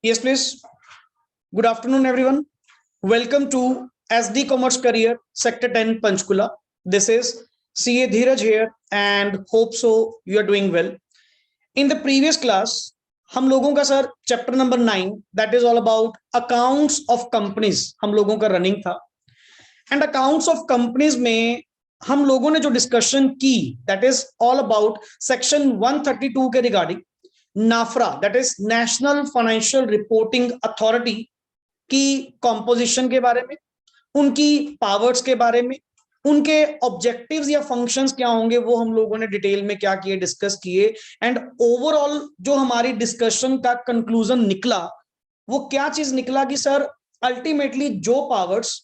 Yes, please. Good afternoon, everyone. Welcome to SD Commerce Career Sector 10 Panchkula. This is CA Dheeraj here and hope so you are doing well. In the previous class, हम लोगों का sir chapter number 9 that is all about accounts of companies हम लोगों का running था and accounts of companies में हम लोगों ने जो डिस्कशन की that is all about section 132 के regarding NFRA that is national financial reporting authority की कॉम्पोजिशन के बारे में, उनकी पावर्स के बारे में, उनके ऑब्जेक्टिव्स या फंक्शंस क्या होंगे वो हम लोगों ने डिटेल में क्या किए, डिस्कस किए एंड ओवरऑल जो हमारी डिस्कशन का कंक्लूजन निकला वो क्या चीज निकला कि सर अल्टीमेटली जो पावर्स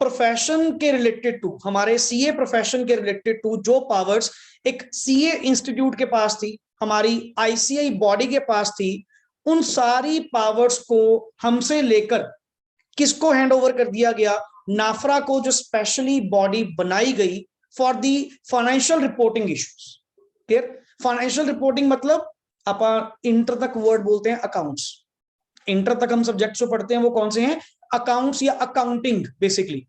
प्रोफेशन के रिलेटेड टू हमारे सीए प्रोफेशन के रिलेटेड टू जो पावर्स एक सीए इंस्टीट्यूट के पास थी, हमारी आईसीआई बॉडी के पास थी, उन सारी पावर्स को हमसे लेकर किसको हैंड ओवर कर दिया गया, नाफरा को, जो स्पेशली बॉडी बनाई गई for the financial reporting issues. Clear? Financial reporting मतलब अपन इंटर तक वर्ड बोलते हैं अकाउंट्स, इंटर तक हम सब्जेक्ट जो पढ़ते हैं वो कौन से हैं, अकाउंट्स या अकाउंटिंग बेसिकली।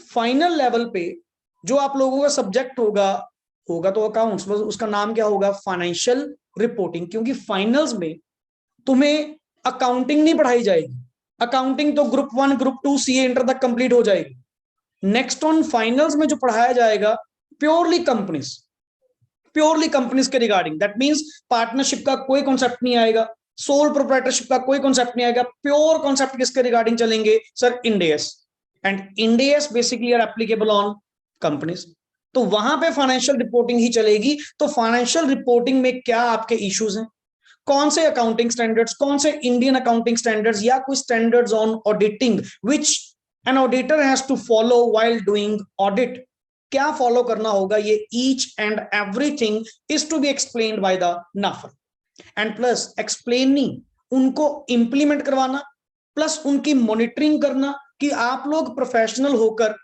फाइनल लेवल पे जो आप लोगों का सब्जेक्ट होगा तो अकाउंट्स, बस उसका नाम क्या होगा, फाइनेंशियल रिपोर्टिंग, क्योंकि फाइनल्स में तुम्हें अकाउंटिंग नहीं पढ़ाई जाएगी। अकाउंटिंग तो ग्रुप 1 ग्रुप 2 सीए इंटर तक कंप्लीट हो जाएगी। नेक्स्ट ऑन फाइनल्स में जो पढ़ाया जाएगा प्योरली कंपनीज के रिगार्डिंग, दैट मींस पार्टनरशिप का कोई कॉन्सेप्ट नहीं आएगा, सोल प्रोप्राइटरशिप का कोई कॉन्सेप्ट नहीं आएगा। प्योर कॉन्सेप्ट किसके रिगार्डिंग चलेंगे sir, Ind AS, and Ind AS basically are applicable on companies. तो वहां पे फाइनेंशियल रिपोर्टिंग ही चलेगी। तो फाइनेंशियल रिपोर्टिंग में क्या आपके इश्यूज हैं, कौन से अकाउंटिंग स्टैंडर्ड्स, कौन से इंडियन अकाउंटिंग स्टैंडर्ड्स या कोई standards on auditing which an auditor has to follow while doing audit, क्या फॉलो करना होगा, ये each and everything is to be explained by the NFRA. And plus explaining, उनको implement करवाना, प्लस उनकी monitoring करना कि आप लोग प्रोफेशनल होकर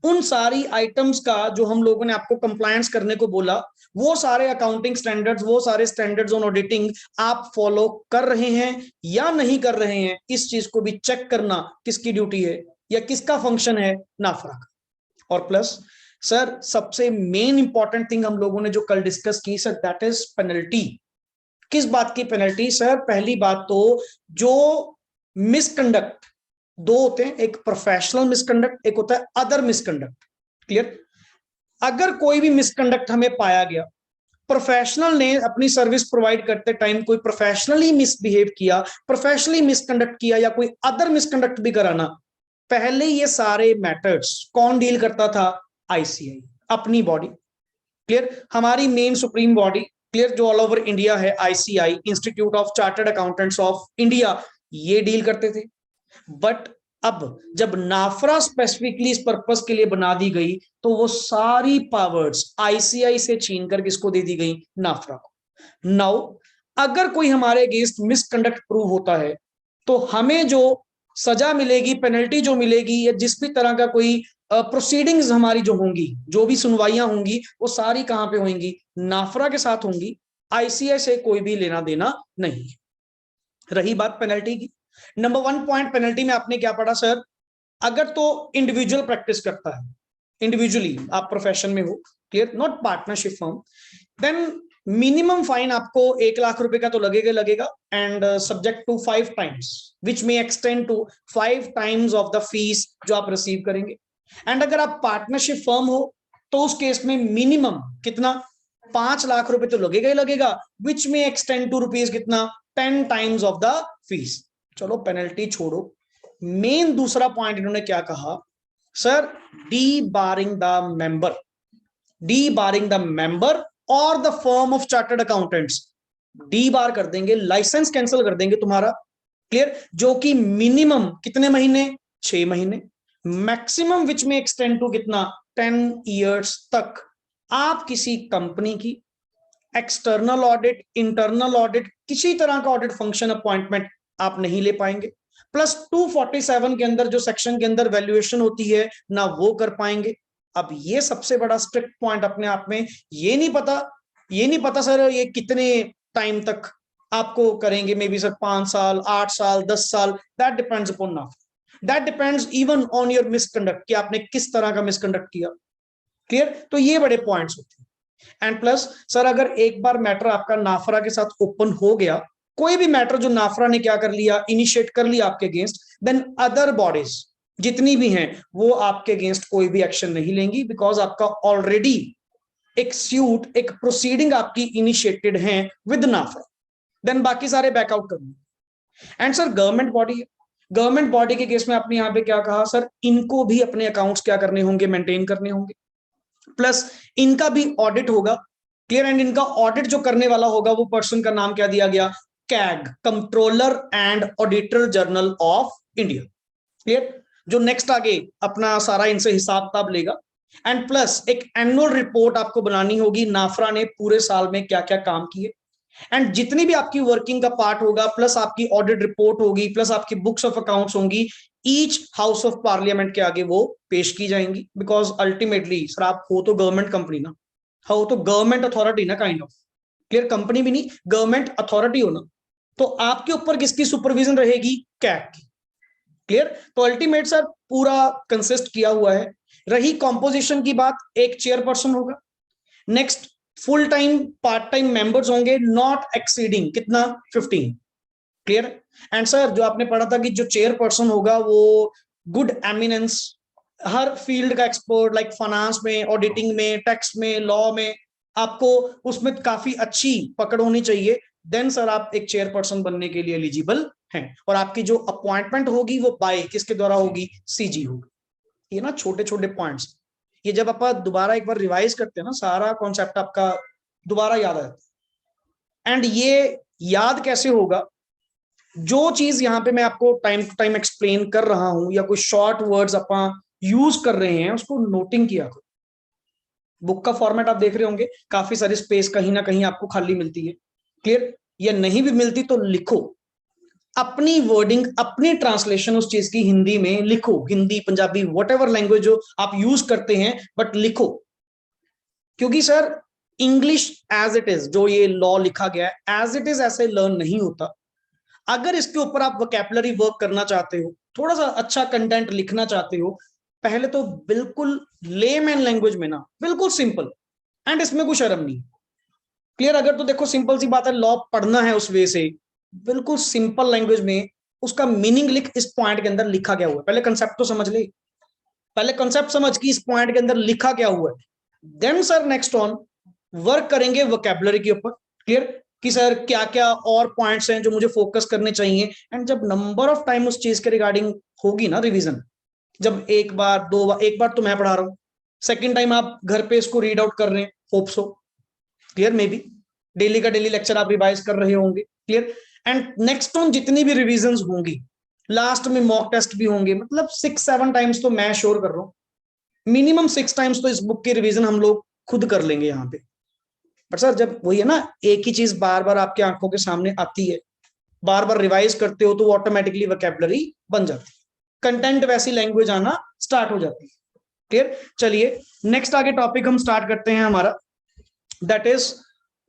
उन सारी आइटम्स का जो हम लोगों ने आपको कंप्लायंस करने को बोला, वो सारे अकाउंटिंग स्टैंडर्ड्स, वो सारे स्टैंडर्ड्स ऑन ऑडिटिंग आप फॉलो कर रहे हैं या नहीं कर रहे हैं, इस चीज को भी चेक करना किसकी ड्यूटी है या किसका फंक्शन है, नाफरा का। और प्लस सर सबसे मेन इंपॉर्टेंट थिंग हम लोगों ने जो कल डिस्कस की सर, दैट इज पेनल्टी। किस बात की पेनल्टी सर? पहली बात तो जो मिसकंडक्ट, दो होते हैं, एक प्रोफेशनल मिसकंडक्ट, एक होता है अदर मिसकंडक्ट। क्लियर? अगर कोई भी मिसकंडक्ट हमें पाया गया, प्रोफेशनल ने अपनी सर्विस प्रोवाइड करते टाइम कोई प्रोफेशनली मिसबिहेव किया, प्रोफेशनली मिसकंडक्ट किया या कोई अदर मिसकंडक्ट भी कराना, पहले ये सारे मैटर्स कौन डील करता था, आईसीआई, अपनी बॉडी। क्लियर? हमारी मेन सुप्रीम बॉडी, क्लियर, जो ऑल ओवर इंडिया है, ICI, institute of chartered accountants of India, ये डील करते थे। बट अब जब नाफरा स्पेसिफिकली इस पर्पस के लिए बना दी गई तो वो सारी पावर्स आईसीआई से छीन कर किसको दे दी गई, नाफरा को। नाउ अगर कोई हमारे अगेंस्ट मिसकंडक्ट प्रूव होता है तो हमें जो सजा मिलेगी, पेनल्टी जो मिलेगी, या जिस भी तरह का कोई प्रोसीडिंग्स हमारी जो होंगी, जो भी सुनवाइयां होंगी, वो सारी कहां पे होंगी, नाफरा के साथ होंगी। आईसीआई से कोई भी लेना देना नहीं। रही बात पेनल्टी की, नंबर 1 पॉइंट पेनल्टी में आपने क्या पढ़ा सर? अगर तो इंडिविजुअल प्रैक्टिस करता है, इंडिविजुअली आप प्रोफेशन में हो, clear, not partnership firm, then minimum fine आपको 1 लाख रुपए का तो लगेगा and subject to 5 times which may extend to 5 times of the fees जो आप रिसीव करेंगे। एंड अगर आप पार्टनरशिप फर्म हो तो उस केस में मिनिमम कितना, 5 लाख रुपए तो लगेगा which may extend to rupees कितना, 10 टाइम्स ऑफ द फीस। चलो पेनल्टी छोड़ो, मेन दूसरा पॉइंट इन्होंने क्या कहा sir, debarring the member और the firm of chartered accountants, debar कर देंगे, लाइसेंस कैंसिल कर देंगे तुम्हारा। क्लियर? जो कि मिनिमम कितने महीने, 6 महीने, मैक्सिमम विच में एक्सटेंड टू कितना, 10 ईयर्स तक आप किसी कंपनी की एक्सटर्नल ऑडिट, इंटरनल ऑडिट, किसी तरह का ऑडिट फंक्शन अपॉइंटमेंट आप नहीं ले पाएंगे। प्लस 247 के अंदर जो सेक्शन के अंदर वैल्यूएशन होती है ना, वो कर पाएंगे। अब ये सबसे बड़ा स्ट्रिक्ट पॉइंट अपने आप में, ये नहीं पता सर ये कितने टाइम तक आपको करेंगे मे बी सर 5 साल, 8 साल, 10 साल, that depends upon NFRA, that depends even on your misconduct कि आपने किस तरह का मिसकंडक्ट किया। क्लियर? तो ये बड़े पॉइंट्स होते हैं। एंड प्लस सर अगर एक बार मैटर आपका नाफरा के साथ ओपन हो गया, कोई भी मैटर जो नाफरा ने क्या कर लिया, इनिशिएट कर लिया आपके अगेंस्ट, देन अदर बॉडीज जितनी भी हैं वो आपके अगेंस्ट कोई भी एक्शन नहीं लेंगी, बिकॉज आपका ऑलरेडी एक सूट, एक प्रोसीडिंग आपकी इनिशिएटेड है विद नाफरा, देन बाकी सारे बैकआउट करेंगे। एंड सर गवर्नमेंट बॉडी है, गवर्नमेंट बॉडी के केस में आपने यहाँ पे क्या कहा सर, इनको भी अपने अकाउंट्स क्या करने होंगे, मेंटेन करने होंगे, प्लस इनका भी ऑडिट होगा। क्लियर? एंड इनका ऑडिट जो करने वाला होगा वो पर्सन का नाम क्या दिया गया, CAG, controller and auditor general of India. Clear? जो नेक्स्ट आगे अपना सारा इनसे हिसाब किताब लेगा। एंड प्लस एक एनुअल रिपोर्ट आपको बनानी होगी, नाफरा ने पूरे साल में क्या क्या काम किए, एंड जितनी भी आपकी वर्किंग का पार्ट होगा, प्लस आपकी ऑडिट रिपोर्ट होगी, प्लस आपकी बुक्स ऑफ अकाउंट्स होंगी, ईच हाउस ऑफ पार्लियामेंट के आगे वो पेश की जाएंगी। बिकॉज अल्टीमेटली सर आप हो तो गवर्नमेंट कंपनी ना, हो तो गवर्नमेंट अथॉरिटी ना, काइंड ऑफ। क्लियर? कंपनी भी नहीं, गवर्नमेंट अथॉरिटी हो ना, तो आपके ऊपर किसकी सुपरविजन रहेगी, कैग की। क्लियर? तो अल्टीमेट सर पूरा कंसिस्ट किया हुआ है। रही कॉम्पोजिशन की बात, एक चेयरपर्सन होगा, next full time part time members होंगे, नॉट एक्सीडिंग कितना, 15। क्लियर? एंड सर जो आपने पढ़ा था कि जो चेयरपर्सन होगा वो गुड एमिनेंस, हर फील्ड का एक्सपर्ट, लाइक फाइनेंस में, ऑडिटिंग में, टैक्स में, लॉ में, आपको उसमें काफी अच्छी पकड़ होनी चाहिए, देन सर आप एक चेयरपर्सन बनने के लिए एलिजिबल हैं। और आपकी जो अपॉइंटमेंट होगी वो बाय किसके द्वारा होगी, सीजी होगी। ये ना छोटे छोटे पॉइंट्स, ये जब आप दोबारा एक बार रिवाइज करते हैं ना, सारा कॉन्सेप्ट आपका दोबारा याद आ जाता है। एंड ये याद कैसे होगा, जो चीज यहाँ पे मैं आपको टाइम टू टाइम एक्सप्लेन कर रहा हूं, या कोई शॉर्ट वर्ड्स आप यूज कर रहे हैं, उसको नोटिंग किया करो। बुक का फॉर्मेट आप देख रहे होंगे, काफी सारी स्पेस कहीं ना कहीं आपको खाली मिलती है। क्लियर? या नहीं भी मिलती तो लिखो, अपनी वर्डिंग, अपनी ट्रांसलेशन उस चीज की हिंदी में लिखो, हिंदी, पंजाबी, व्हाटएवर लैंग्वेज जो आप यूज करते हैं, बट लिखो। क्योंकि sir English as it is, जो ये लॉ लिखा गया है एज इट इज ऐसे लर्न नहीं होता। अगर इसके ऊपर आप वोकैबुलरी वर्क करना चाहते हो, थोड़ा सा अच्छा कंटेंट लिखना चाहते हो, पहले तो बिल्कुल लेमैन लैंग्वेज में ना, बिल्कुल सिंपल, एंड इसमें कोई शर्म नहीं। क्लियर? अगर तो देखो सिंपल सी बात है, लॉ पढ़ना है उस वे से, बिल्कुल सिंपल लैंग्वेज में उसका मीनिंग लिख, इस पॉइंट के अंदर लिखा गया हुआ है, पहले कंसेप्ट तो समझ ले, पहले कंसेप्ट समझ कि इस पॉइंट के अंदर लिखा क्या हुआ है, then sir next on work करेंगे वोकैबुलरी के ऊपर। क्लियर? कि सर क्या क्या और पॉइंट्स हैं जो मुझे फोकस करने चाहिए। एंड जब नंबर ऑफ टाइम उस चीज के रिगार्डिंग होगी ना रिवीजन, जब एक बार दो बार, एक बार तो मैं पढ़ा रहा हूं, सेकंड टाइम आप घर पे इसको रीड आउट कर रहे हैं, hope so. Clear? May be daily का डेली लेक्चर आप रिवाइज कर रहे होंगे। क्लियर? एंड नेक्स्ट ऑन जितनी भी रिविजन होंगी, लास्ट में मॉक टेस्ट भी होंगे, मतलब 6-7 टाइम्स तो मैं श्योर कर रहा हूं, मिनिमम 6 टाइम्स तो इस बुक की रिवीजन हम लोग खुद कर लेंगे यहाँ पे। बट सर जब वही है ना, एक ही चीज बार बार आपके आंखों के सामने आती है, बार बार रिवाइज करते हो, तो वो ऑटोमेटिकली वोकैबुलरी बन जाती है, कंटेंट वैसी लैंग्वेज आना स्टार्ट हो जाती है। क्लियर? चलिए नेक्स्ट आगे टॉपिक हम स्टार्ट करते हैं हमारा, that is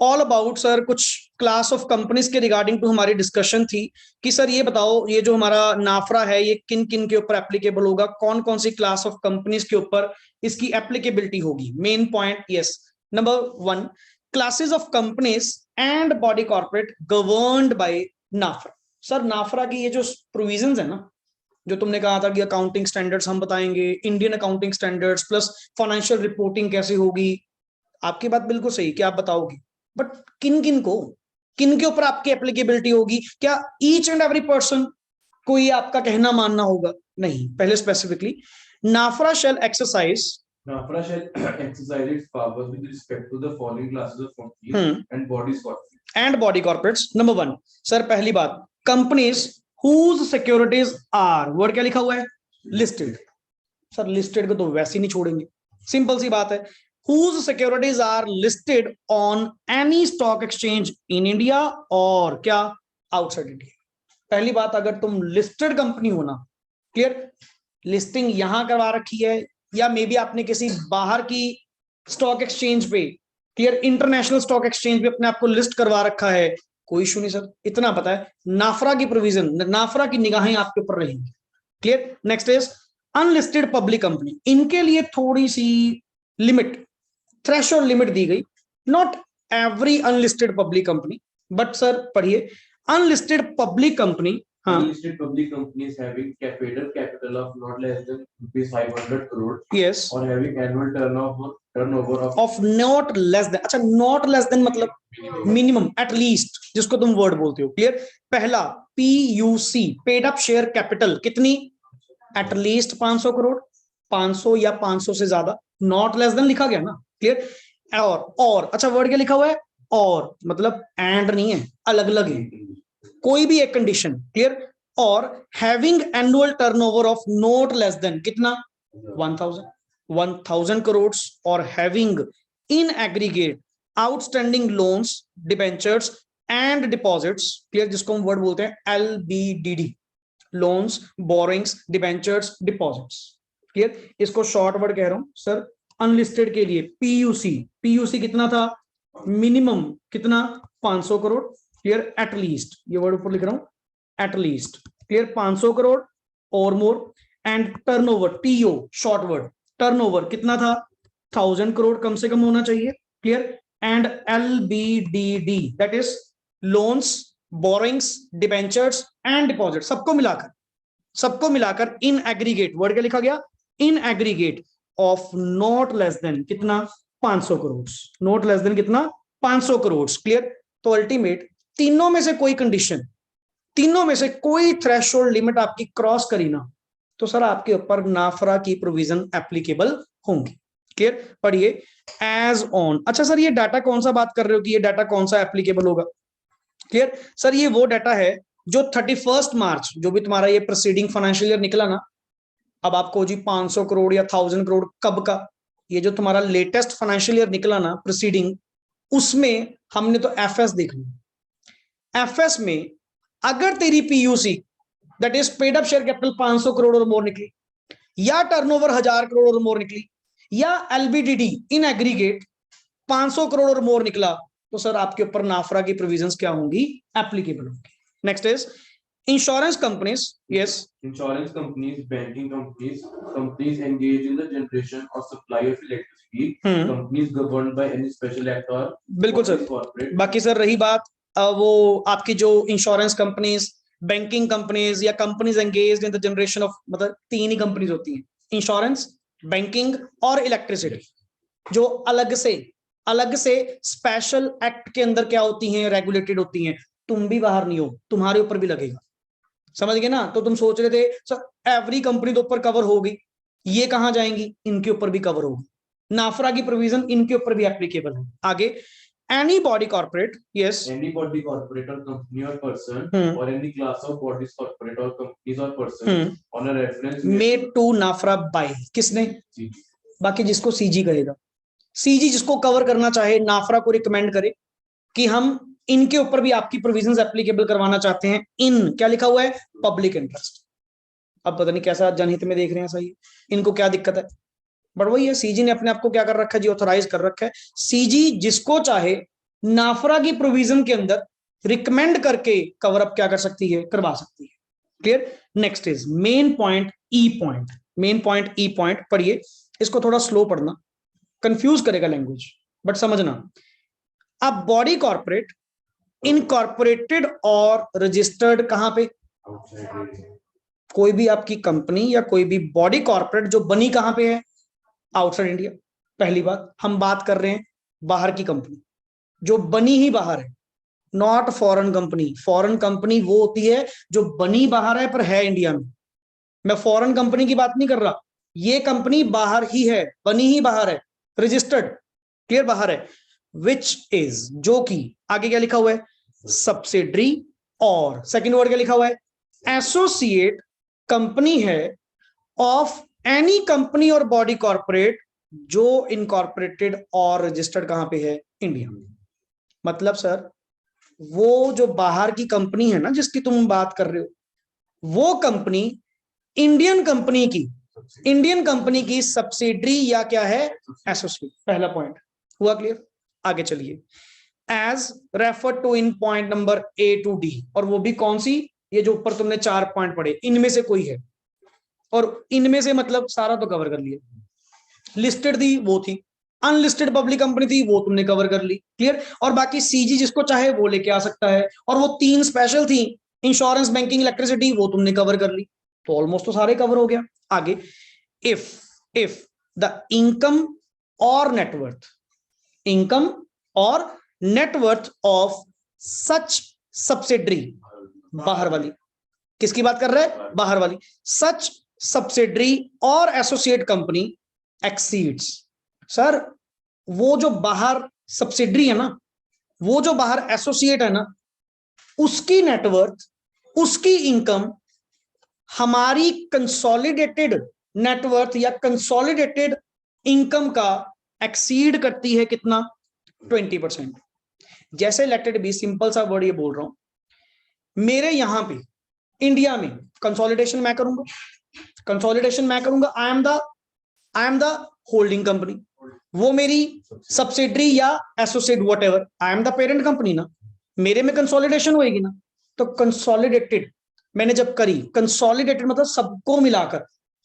all about sir कुछ क्लास ऑफ कंपनीज के रिगार्डिंग टू हमारी डिस्कशन थी कि सर ये बताओ, ये जो हमारा नाफरा है ये किन किन के ऊपर एप्लीकेबल होगा, कौन कौन सी क्लास ऑफ कंपनीज के ऊपर इसकी एप्लीकेबिलिटी होगी। Main point, yes, number 1, classes of companies and body corporate governed by NFRA. Sir NFRA की ये जो प्रोविजंस है ना, जो तुमने कहा था कि अकाउंटिंग स्टैंडर्ड्स हम बताएंगे, Indian accounting standards plus financial reporting कैसे होगी, आपकी बात बिल्कुल सही कि आप बताओगे, बट किन किन को, किन के ऊपर आपकी एप्लीकेबिलिटी होगी, क्या ईच एंड एवरी पर्सन को ये आपका कहना मानना होगा, नहीं। पहले specifically NFRA shall exercise its powers with respect to the following classes of companies and body corporates. Number 1, sir पहली बात, companies whose securities are, word क्या लिखा हुआ है, लिस्टेड। सर लिस्टेड को तो वैसे ही नहीं छोड़ेंगे, सिंपल सी बात है, whose securities are listed on any stock exchange in India और क्या outside India। पहली बात, अगर तुम लिस्टेड कंपनी हो ना, क्लियर, लिस्टिंग यहां करवा रखी है या मे बी आपने किसी बाहर की स्टॉक एक्सचेंज पे, क्लियर, इंटरनेशनल स्टॉक एक्सचेंज पे अपने आपको लिस्ट करवा रखा है, कोई इशू नहीं सर, इतना पता है नाफरा की प्रोविजन, नाफरा की निगाहें आपके ऊपर रहेंगी। Clear. Next is unlisted public company, इनके लिए थोड़ी सी लिमिट, थ्रेशोल्ड लिमिट दी गई, not every unlisted public company, but sir पढ़िए अनलिस्टेड पब्लिक कंपनी, हाँ, Unlisted public companies having capital of not less than rupees 500 crore yes, or having annual turnover of of not less then, अच्छा not less then मतलब minimum, at least, जिसको तुम word बोलते हो। Clear. पहला PUC, paid up share capital, कितनी, at least 500 crore, 500 या 500 से ज्यादा, नॉट लेस देन लिखा गया ना। क्लियर। और अच्छा वर्ड क्या लिखा हुआ है, और मतलब एंड नहीं है, अलग अलग है, कोई भी एक कंडीशन। क्लियर। और having annual turnover of not less than कितना, 1000 करोड़, और having in aggregate outstanding loans, debentures and deposits, clear, जिसको हम वर्ड बोलते हैं LBDD, loans, borrowings, debentures, deposits. Clear. इसको शॉर्ट वर्ड कह रहा हूं सर, अनलिस्टेड के लिए PUC कितना था, मिनिमम कितना, 500 करोड़। क्लियर। एट लीस्ट, ये वर्ड ऊपर लिख रहा हूं, एट लीस्ट। क्लियर, 500 करोड़ और more. And turnover, TO short word, turnover कितना था, 1000 करोड़ कम से कम होना चाहिए। Clear. And LBDD, that is loans, borrowings, debentures and deposit, सबको मिलाकर इन एग्रीगेट, वर्ड क्या लिखा गया, in aggregate of not less than कितना, 500 करोड़, नॉट लेस देन कितना, 500 करोड़। क्लियर। तो अल्टीमेट तीनों में से कोई कंडीशन, तीनों में से कोई थ्रेशोल्ड लिमिट आपकी क्रॉस करी ना, तो सर आपके ऊपर नाफरा की प्रोविजन एप्लीकेबल होंगी। क्लियर। पढ़िए एज ऑन, अच्छा सर ये डाटा कौन सा बात कर रहे हो कि ये डाटा कौन सा एप्लीकेबल होगा। क्लियर। सर ये वो डाटा है जो 31 मार्च, जो भी तुम्हारा ये प्रोसीडिंग फाइनेंशियल ईयर निकला ना, अब आपको जी 500 करोड़ या 1000 करोड़ कब का, ये जो तुम्हारा लेटेस्ट फाइनेंशियल ईयर निकला ना प्रोसीडिंग, उसमें हमने तो FS देख लिया। FS में अगर तेरी PUC, that is paid up share capital, 500 crore और मोर निकली, या टर्नओवर 1000 करोड़ और मोर निकली, या LBDD इन एग्रीगेट 500 करोड़ और मोर निकला, तो सर आपके ऊपर नाफरा की प्रोविजंस क्या होंगी, एप्लीकेबल होंगी। Next is insurance companies, yes, insurance companies, banking companies, companies engaged in the generation or supply of electricity, companies governed by any special act or बिल्कुल सर। corporate। बाकी सर रही बात वो आपकी जो इंश्योरेंस कंपनीज, बैंकिंग कंपनीज या companies engaged in the generation of, मतलब 3 ही companies होती हैं, इंश्योरेंस, बैंकिंग और इलेक्ट्रिसिटी, जो अलग से स्पेशल एक्ट के अंदर क्या होती हैं, रेगुलेटेड होती हैं। तुम भी बाहर नहीं हो, तुम्हारे ऊपर भी लगेगा, समझ गए ना। तो तुम सोच रहे थे सर एवरी कंपनी तो ऊपर कवर होगी, ये कहां जाएंगी, इनके ऊपर भी कवर होगी, नाफरा की प्रोविजन इनके ऊपर भी एप्लीकेबल है। आगे any body corporate, yes, any body corporate or company or person or any class of bodies corporate or companies or person on a reference made to NAFRA by, किसने, बाकी जिसको CG कहेगा, CG जिसको cover करना चाहे, नाफरा को recommend करे कि हम इनके ऊपर भी आपकी प्रोविजंस एप्लीकेबल करवाना चाहते हैं, इन क्या लिखा हुआ है, पब्लिक इंटरेस्ट। अब पता नहीं कैसा जनहित में देख रहे हैं, सही इनको क्या दिक्कत है, बट वही है, सीजी ने अपने आप को क्या कर रखा है जी, ऑथराइज कर रखा है। सीजी जिसको चाहे नाफरा की प्रोविजन के अंदर रिकमेंड करके कवर अप क्या कर सकती है, करवा सकती है। Clear. Next is main point E point, main point E point पढ़िए, इसको थोड़ा स्लो पढ़ना, कंफ्यूज करेगा लैंग्वेज, बट समझना। अब बॉडी कॉर्पोरेट इनकॉर्पोरेटेड और रजिस्टर्ड कहां पे, कोई भी आपकी कंपनी या कोई भी बॉडी कॉर्पोरेट जो बनी कहां पे है, आउटसाइड इंडिया। पहली बात, हम बात कर रहे हैं बाहर की कंपनी जो बनी ही बाहर है, not foreign company. Foreign company वो होती है जो बनी बाहर है पर है इंडिया में, मैं फॉरेन कंपनी की बात नहीं कर रहा, ये कंपनी बाहर ही है, बनी ही बाहर है, रजिस्टर्ड, क्लियर, बाहर है, विच इज, जो कि आगे क्या लिखा हुआ है, सब्सिडरी, और सेकंड वर्ड क्या लिखा हुआ है, एसोसिएट कंपनी है ऑफ एनी कंपनी और बॉडी कॉर्पोरेट जो इनकॉर्पोरेटेड और रजिस्टर्ड कहां पे है, इंडिया में। मतलब सर वो जो बाहर की कंपनी है ना जिसकी तुम बात कर रहे हो, वो कंपनी इंडियन कंपनी की सब्सिडरी या क्या है, एसोसिएट। पहला पॉइंट हुआ क्लियर। आगे चलिए, as refer to in point number A to D, और वो भी कौन सी, ये जो ऊपर तुमने 4 पॉइंट पढ़े, इनमें से कोई है, और इनमें से मतलब सारा तो कवर कर लिया। लिस्टेड थी वो थी, अनलिस्टेड पब्लिक कंपनी थी वो तुमने कवर कर ली, क्लियर। और बाकी सीजी जिसको चाहे वो लेके आ सकता है, और वो 3 स्पेशल थी, इंश्योरेंस, बैंकिंग, इलेक्ट्रिसिटी, वो तुमने कवर कर ली, तो ऑलमोस्ट तो सारे कवर हो गया। आगे, इफ द इनकम और नेटवर्थ, इनकम और नेटवर्थ ऑफ सच सब्सिडरी, बाहर वाली, किसकी बात कर रहे हैं, बाहर वाली, सच सब्सिडरी और एसोसिएट कंपनी एक्सीड्स, सर वो जो बाहर सब्सिडरी है ना, वो जो बाहर एसोसिएट है ना, उसकी नेटवर्थ, उसकी इनकम हमारी कंसोलिडेटेड नेटवर्थ या कंसोलिडेटेड इनकम का एक्सीड करती है कितना, 20%। जैसे लेट इट बी, सिंपल सा वर्ड ये बोल रहा हूं, मेरे यहां पे इंडिया में कंसोलिडेशन मैं करूंगा, कंसोलिडेशन मैं करूंगा, I am the holding company, वो मेरी सब्सिडरी या associate what ever, I am the parent company ना, मेरे में कंसोलिडेशन होएगी ना। तो कंसोलिडेटेड मैंने जब करी, कंसोलिडेटेड मतलब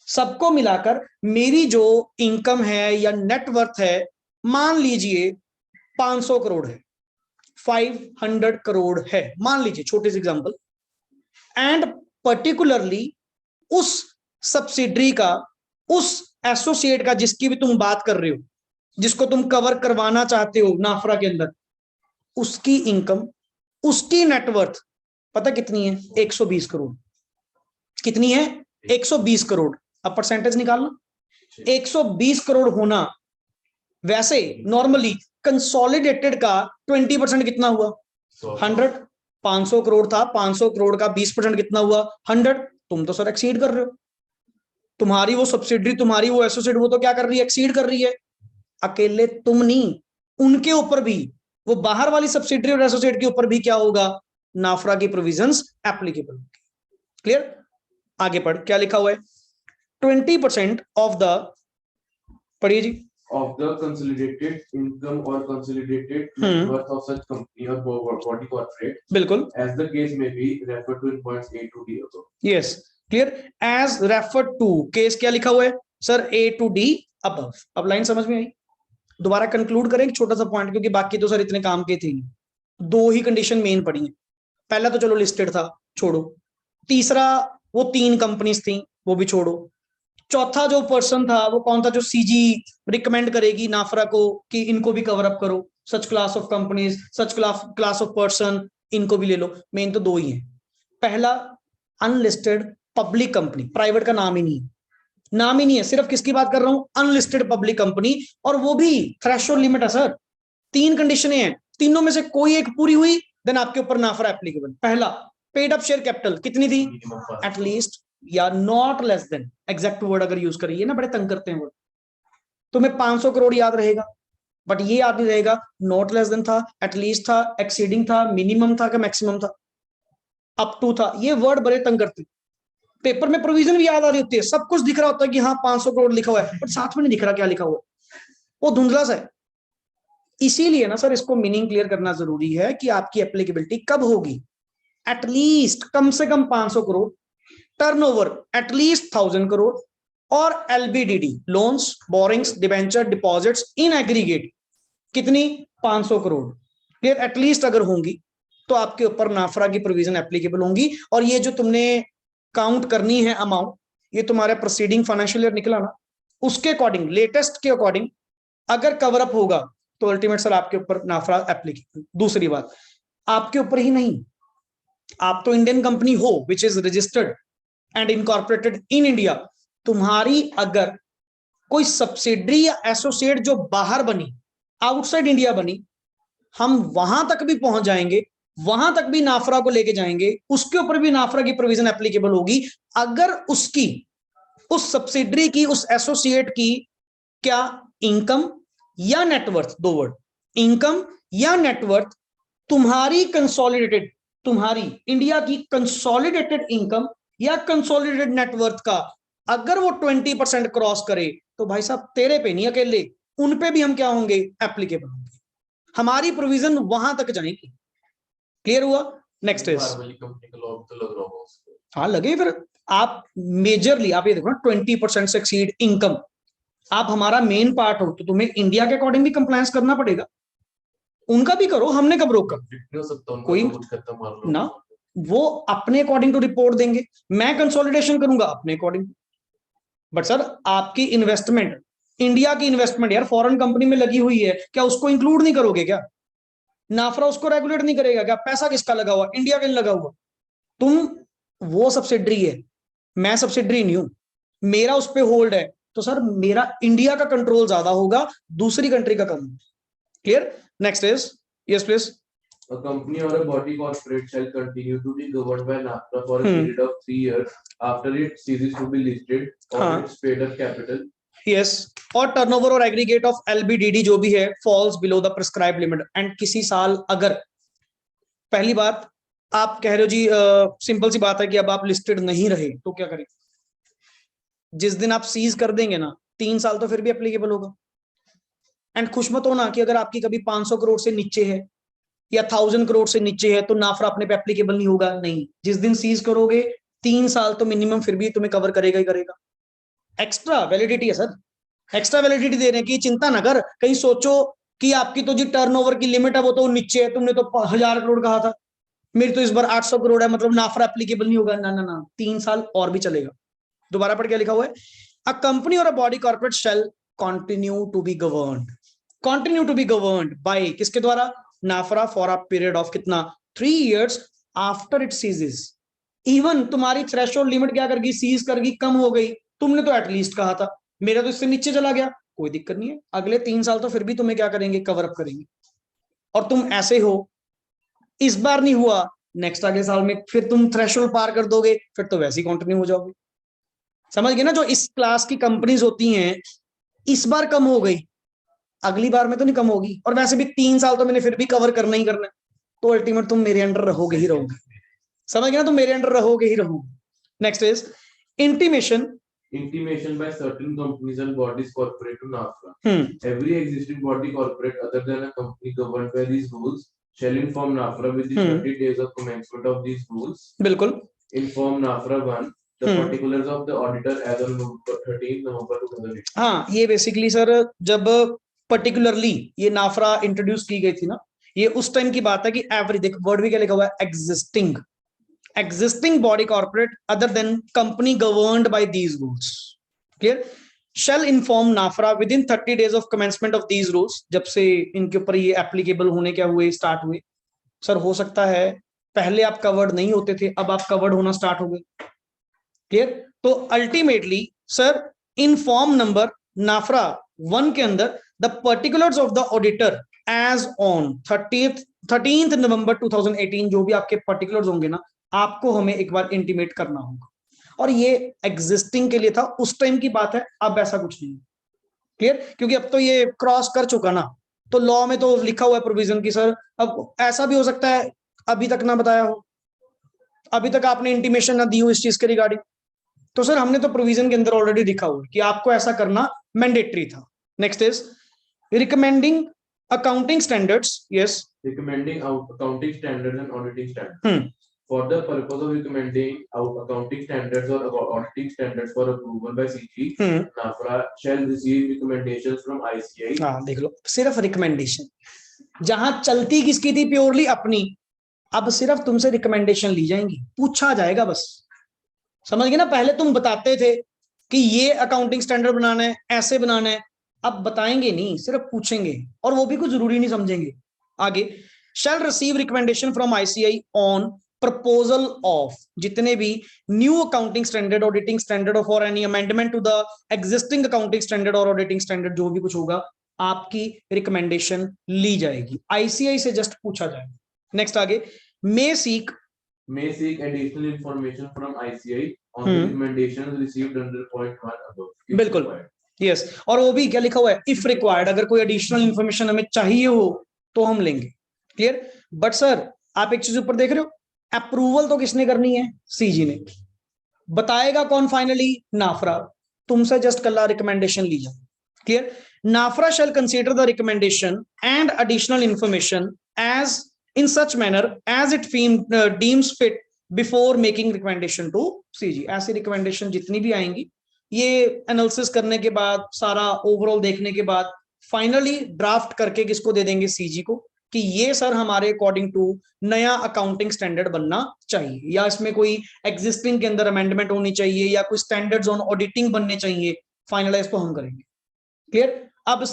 सबको मिलाकर मेरी जो इनकम है या नेटवर्थ है, मान लीजिए 500 करोड़ है, 500 करोड़ है मान लीजिए, छोटे से एग्जांपल, एंड पर्टिकुलरली उस सब्सिडरी का, उस एसोसिएट का, जिसकी भी तुम बात कर रहे हो, जिसको तुम कवर करवाना चाहते हो नाफरा के अंदर, उसकी इनकम, उसकी नेटवर्थ पता कितनी है, 120 करोड़। कितनी है, 120 करोड़। अब परसेंटेज निकालना, 120 करोड़ होना, वैसे नॉर्मली कंसोलिडेटेड का 20% कितना हुआ, 100। 500 करोड़ था, 500 करोड़ का 20% कितना हुआ, 100। तुम तो सर एक्सीड कर रहे हो, तुम्हारी वो सब्सिडरी, तुम्हारी वो एसोसिएट, वो तो क्या कर रही है, एक्सीड कर रही है। अकेले तुम नहीं, उनके ऊपर भी, वो बाहर वाली सब्सिडरी और एसोसिएट के ऊपर भी क्या होगा, नाफरा की प्रोविजंस एप्लीकेबल होगी। क्लियर, आगे पढ़, क्या लिखा हुआ है, 20% ऑफ द, पढ़िए जी, of the consolidated income or consolidated net worth of such company or body corporate, बिल्कुल, as the case may be, referred to in points A to D above. Yes, clear, as referred to, case क्या लिखा हुआ है sir, A to D above. अब line समझ में आई, दोबारा conclude करें एक छोटा सा पॉइंट, क्योंकि बाकी तो सर इतने काम के थे नहीं, 2 ही कंडीशन मेन पड़ी है। पहला तो चलो लिस्टेड था, छोड़ो। तीसरा वो 3 कंपनीज थी, वो भी छोड़ो। चौथा जो पर्सन था वो कौन था, जो सीजी रिकमेंड करेगी नाफरा को कि इनको भी कवर अप करो, such class of companies, such class of person, इनको भी ले लो। मेन तो 2 ही है। पहला अनलिस्टेड पब्लिक कंपनी, प्राइवेट का नाम ही नहीं है, नाम ही नहीं है, सिर्फ किसकी बात कर रहा हूं, अनलिस्टेड पब्लिक कंपनी, और वो भी थ्रेशोल्ड लिमिट है सर, 3 कंडीशनें हैं, तीनों में से कोई एक पूरी हुई, देन आपके ऊपर नाफरा एप्लीकेबल। पहला, पेड अप शेयर कैपिटल कितनी थी, एटलीस्ट या not less then, exact word अगर यूज करिए ना, बड़े तंग करते हैं वर्ड, तुम्हें 500 करोड़ याद रहेगा, बट ये याद नहीं रहेगा नॉट लेस देन था, एटलीस्ट था, एक्सीडिंग था, मिनिमम था कि मैक्सिमम था, अप टू था, ये वर्ड बड़े तंग करते। पेपर में प्रोविजन भी याद आ रही होती है, सब कुछ दिख रहा होता है कि हाँ 500 करोड़ लिखा हुआ है, बट साथ में नहीं दिख रहा क्या लिखा हुआ, वो धुंधला सा है। इसीलिए ना सर इसको मीनिंग क्लियर करना जरूरी है कि आपकी एप्लीकेबिलिटी कब होगी, एटलीस्ट कम से कम 500 करोड़, टर्नओवर एटलीस्ट 1000 करोड़, और LBDD, loans, borrowings, debenture, deposits in aggregate कितनी, 500 करोड़, क्लियर, एटलीस्ट अगर होंगी तो आपके ऊपर नाफरा की प्रोविजन एप्लीकेबल होंगी। और ये जो तुमने काउंट करनी है अमाउंट, ये तुम्हारे प्रोसीडिंग फाइनेंशियल ईयर निकला ना, उसके अकॉर्डिंग, लेटेस्ट के अकॉर्डिंग अगर कवर अप होगा तो अल्टीमेट सर आपके ऊपर नाफरा एप्लीकेबल। दूसरी बात, आपके ऊपर ही नहीं, आप तो इंडियन कंपनी हो which is registered and incorporated in India, तुम्हारी अगर कोई सब्सिडरी या एसोसिएट जो बाहर बनी, आउटसाइड इंडिया बनी, हम वहां तक भी पहुंच जाएंगे, वहां तक भी नाफरा को लेके जाएंगे, उसके ऊपर भी नाफरा की प्रोविजन एप्लीकेबल होगी, अगर उसकी, उस सब्सिडरी की, उस एसोसिएट की क्या इनकम या नेटवर्थ, 2 वर्ड, इनकम या नेटवर्थ तुम्हारी कंसोलिडेटेड, तुम्हारी इंडिया की कंसोलिडेटेड इनकम या कंसोलिडेटेड नेटवर्थ का अगर वो 20% क्रॉस करे, तो भाई साहब तेरे पे नहीं अकेले, उन पे भी हम क्या होंगे, एप्लीकेबल होंगे। हमारी प्रोविजन वहां तक जाएगी। क्लियर हुआ? नेक्स्ट इज, वाली कंपनी का लॉग तो लग रहा होगा उसको। हाँ लगे। फिर आप मेजरली आप ये देखो ना, 20% से एक्सीड इनकम, आप हमारा मेन पार्ट हो तो तुम्हें इंडिया के अकॉर्डिंग भी कंप्लायंस करना पड़ेगा। उनका भी करो, हमने कब रोका? हो सकता है कोई उनका तो कुछ खत्म मार लो ना, वो अपने अकॉर्डिंग तो रिपोर्ट देंगे, मैं कंसोलिडेशन करूंगा अपने अकॉर्डिंग। बट सर आपकी इन्वेस्टमेंट, इंडिया की इन्वेस्टमेंट यार फॉरेन कंपनी में लगी हुई है, क्या उसको इंक्लूड नहीं करोगे क्या? नाफरा उसको रेगुलेट नहीं करेगा क्या? पैसा किसका लगा हुआ? इंडिया का लगा हुआ। तुम वो सब्सिडरी है, मैं सब्सिडरी नहीं हूं, मेरा उस पर होल्ड है, तो सर मेरा इंडिया का कंट्रोल ज्यादा होगा, दूसरी कंट्री का कम। Clear? Next is, yes please. A company or a body corporate shall continue to be governed by NAFTA for a Hmm. period of 3 years after it ceases to be listed or हाँ. its paid up capital. Yes, और turnover और aggregate of एलबीडीडी जो भी है falls below the prescribe limit. And किसी साल अगर, पहली बात आप कह रहे हो जी सिंपल सी बात है कि अब आप लिस्टेड नहीं रहे तो क्या करें? जिस दिन आप सीज कर देंगे ना, 3 साल तो फिर भी एप्लीकेबल होगा। एंड खुश मत होना कि अगर आपकी कभी 500 करोड़ से नीचे है या 1000 करोड़ से नीचे है तो नाफरा अपने पे एप्लीकेबल नहीं होगा, नहीं। जिस दिन सीज करोगे 3 साल तो मिनिमम फिर भी तुम्हें कवर करेगा ही करेगा। एक्स्ट्रा वैलिडिटी है सर, एक्स्ट्रा वैलिडिटी दे रहे हैं कि चिंता ना कर, कहीं सोचो कि आपकी तो जी टर्नओवर की लिमिट है वो तो नीचे है, तुमने तो 1000 करोड़ कहा था, मेरी तो इस बार 800 करोड़ है, मतलब नाफरा एप्लीकेबल नहीं होगा। ना ना ना, 3 साल और भी चलेगा। दोबारा पढ़ के लिखा हुआ है, अ कंपनी और a body corporate shall continue to be governed, continue to be governed by किसके द्वारा? NFRA for a period of कितना? 3 years after it ceases. Even तुम्हारी थ्रेशोल्ड लिमिट क्या कर गई? सीज कर गई, कम हो गई। तुमने तो एटलीस्ट कहा था, मेरा तो इससे नीचे चला गया, कोई दिक्कत नहीं है, अगले 3 साल तो फिर भी तुम्हें क्या करेंगे? कवर अप करेंगे। और तुम ऐसे हो, इस बार नहीं हुआ, नेक्स्ट अगले साल में फिर तुम थ्रेशोल्ड पार कर दोगे, फिर तो वैसे ही कंटिन्यू हो जाओगे। समझ गए ना? जो इस क्लास की कंपनीज होती हैं, इस बार कम हो गई, अगली बार में तो नहीं कम होगी, और वैसे भी 3 साल तो मैंने फिर भी कवर करना ही करना है, तो अल्टीमेट तुम मेरे अंडर रहोगे ही रहोगे। समझ गए ना? तुम मेरे अंडर रहोगे ही रहोगे। Next is intimation, Intimation by certain companies and bodies corporate to NAFTA. Every existing body corporate other than a company governed by these rules shall inform NAFTA within 30 days of commencement of these rules. बिल्कुल। Inform NAFTA 1 the particulars of the auditor as on 13 November 2008. हाँ, ये basically sir जब particularly ये नाफरा introduce की गई थी ना, ये उस टाइम की बात है कि एवरी, देख वर्ड भी क्या लिखा हुआ है? Existing, existing body corporate other than company governed by these rules, clear, shall inform NAFRA within 30 days of commencement of these rules। जब से इनके ऊपर ये एप्लीकेबल होने क्या हुए, स्टार्ट हुए। सर हो सकता है पहले आप कवर्ड नहीं होते थे, अब आप कवर्ड होना स्टार्ट हो गए। क्लियर? तो ultimately sir inform number NFRA 1 के अंदर the particulars of the auditor as on 13th November 2018, जो भी आपके पर्टिकुलर्स होंगे ना, आपको हमें एक बार इंटीमेट करना होगा। और ये एग्जिस्टिंग के लिए था, उस टाइम की बात है, अब ऐसा कुछ नहीं। क्लियर? क्योंकि अब तो ये क्रॉस कर चुका ना, तो लॉ में तो लिखा हुआ है प्रोविजन की सर। अब ऐसा भी हो सकता है अभी तक ना बताया हो, अभी तक आपने इंटीमेशन ना दी हो इस चीज के रिगार्डिंग, तो सर हमने तो प्रोविजन के अंदर ऑलरेडी लिखा हुआ है कि आपको ऐसा करना मैंडेटरी था। Next is recommending accounting standards, yes, Recommending accounting standards and auditing standards. For the purpose of recommending accounting standards or auditing standards for approval by CG, NAFRA shall receive recommendations from ICI. हाँ देख लो, सिर्फ recommendation, जहां चलती किसकी थी? Purely अपनी, अब सिर्फ तुमसे रिकमेंडेशन ली जाएंगी, पूछा जाएगा बस। समझ गए ना? पहले तुम बताते थे कि ये अकाउंटिंग स्टैंडर्ड बनाना है, ऐसे बनाना है, अब बताएंगे नहीं, सिर्फ पूछेंगे, और वो भी कुछ जरूरी नहीं समझेंगे। आगे, shall receive recommendation from ICI on proposal of, जितने भी new accounting standard, auditing standard of और any amendment to the existing accounting standard और ऑडिटिंग स्टैंडर्ड, जो भी कुछ होगा आपकी रिकमेंडेशन ली जाएगी, आईसीआई से जस्ट पूछा जाएगा। नेक्स्ट आगे, may seek additional information from ICI on the recommendations received under point 1 above. बिल्कुल, यस, और वो भी क्या लिखा हुआ है? इफ रिक्वायर्ड, अगर कोई एडिशनल इंफॉर्मेशन हमें चाहिए हो तो हम लेंगे। क्लियर? बट सर आप एक चीज ऊपर देख रहे हो, अप्रूवल तो किसने करनी है? सीजी ने। बताएगा कौन फाइनली? नाफरा। तुमसे जस्ट कल रिकमेंडेशन ली जाए। Clear? NAFRA shall consider the recommendation and additional information as in such manner as it deems fit before making recommendation to CG. ऐसी recommendation जितनी भी आएंगी, ये एनालिसिस करने के बाद, सारा ओवरऑल देखने के बाद फाइनली ड्राफ्ट करके किसको दे देंगे, सीजी को, कि ये सर हमारे अकॉर्डिंग टू नया अकाउंटिंग स्टैंडर्ड बनना चाहिए, या इसमें कोई एग्जिस्टिंग के अंदर अमेंडमेंट होनी चाहिए, या कोई स्टैंडर्ड्स ऑन ऑडिटिंग बनने चाहिए, फाइनलाइज तो हम करेंगे। क्लियर? अब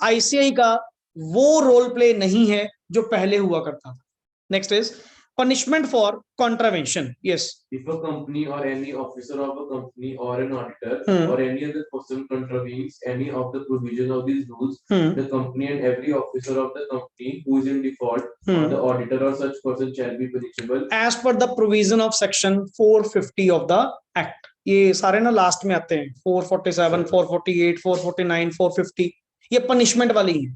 आईसीआई का वो रोल प्ले नहीं है जो पहले हुआ करता था। Next is punishment for contravention. Yes. If a company or any officer of a company or an auditor or any other person contravenes any of the provisions of these rules, the company and every officer of the company who is in default or the auditor or such person shall be punishable as per the provision of section 450 of the act. ये सारे ना last में आते हैं, 447, 448, 449, 450, ये punishment वाली है।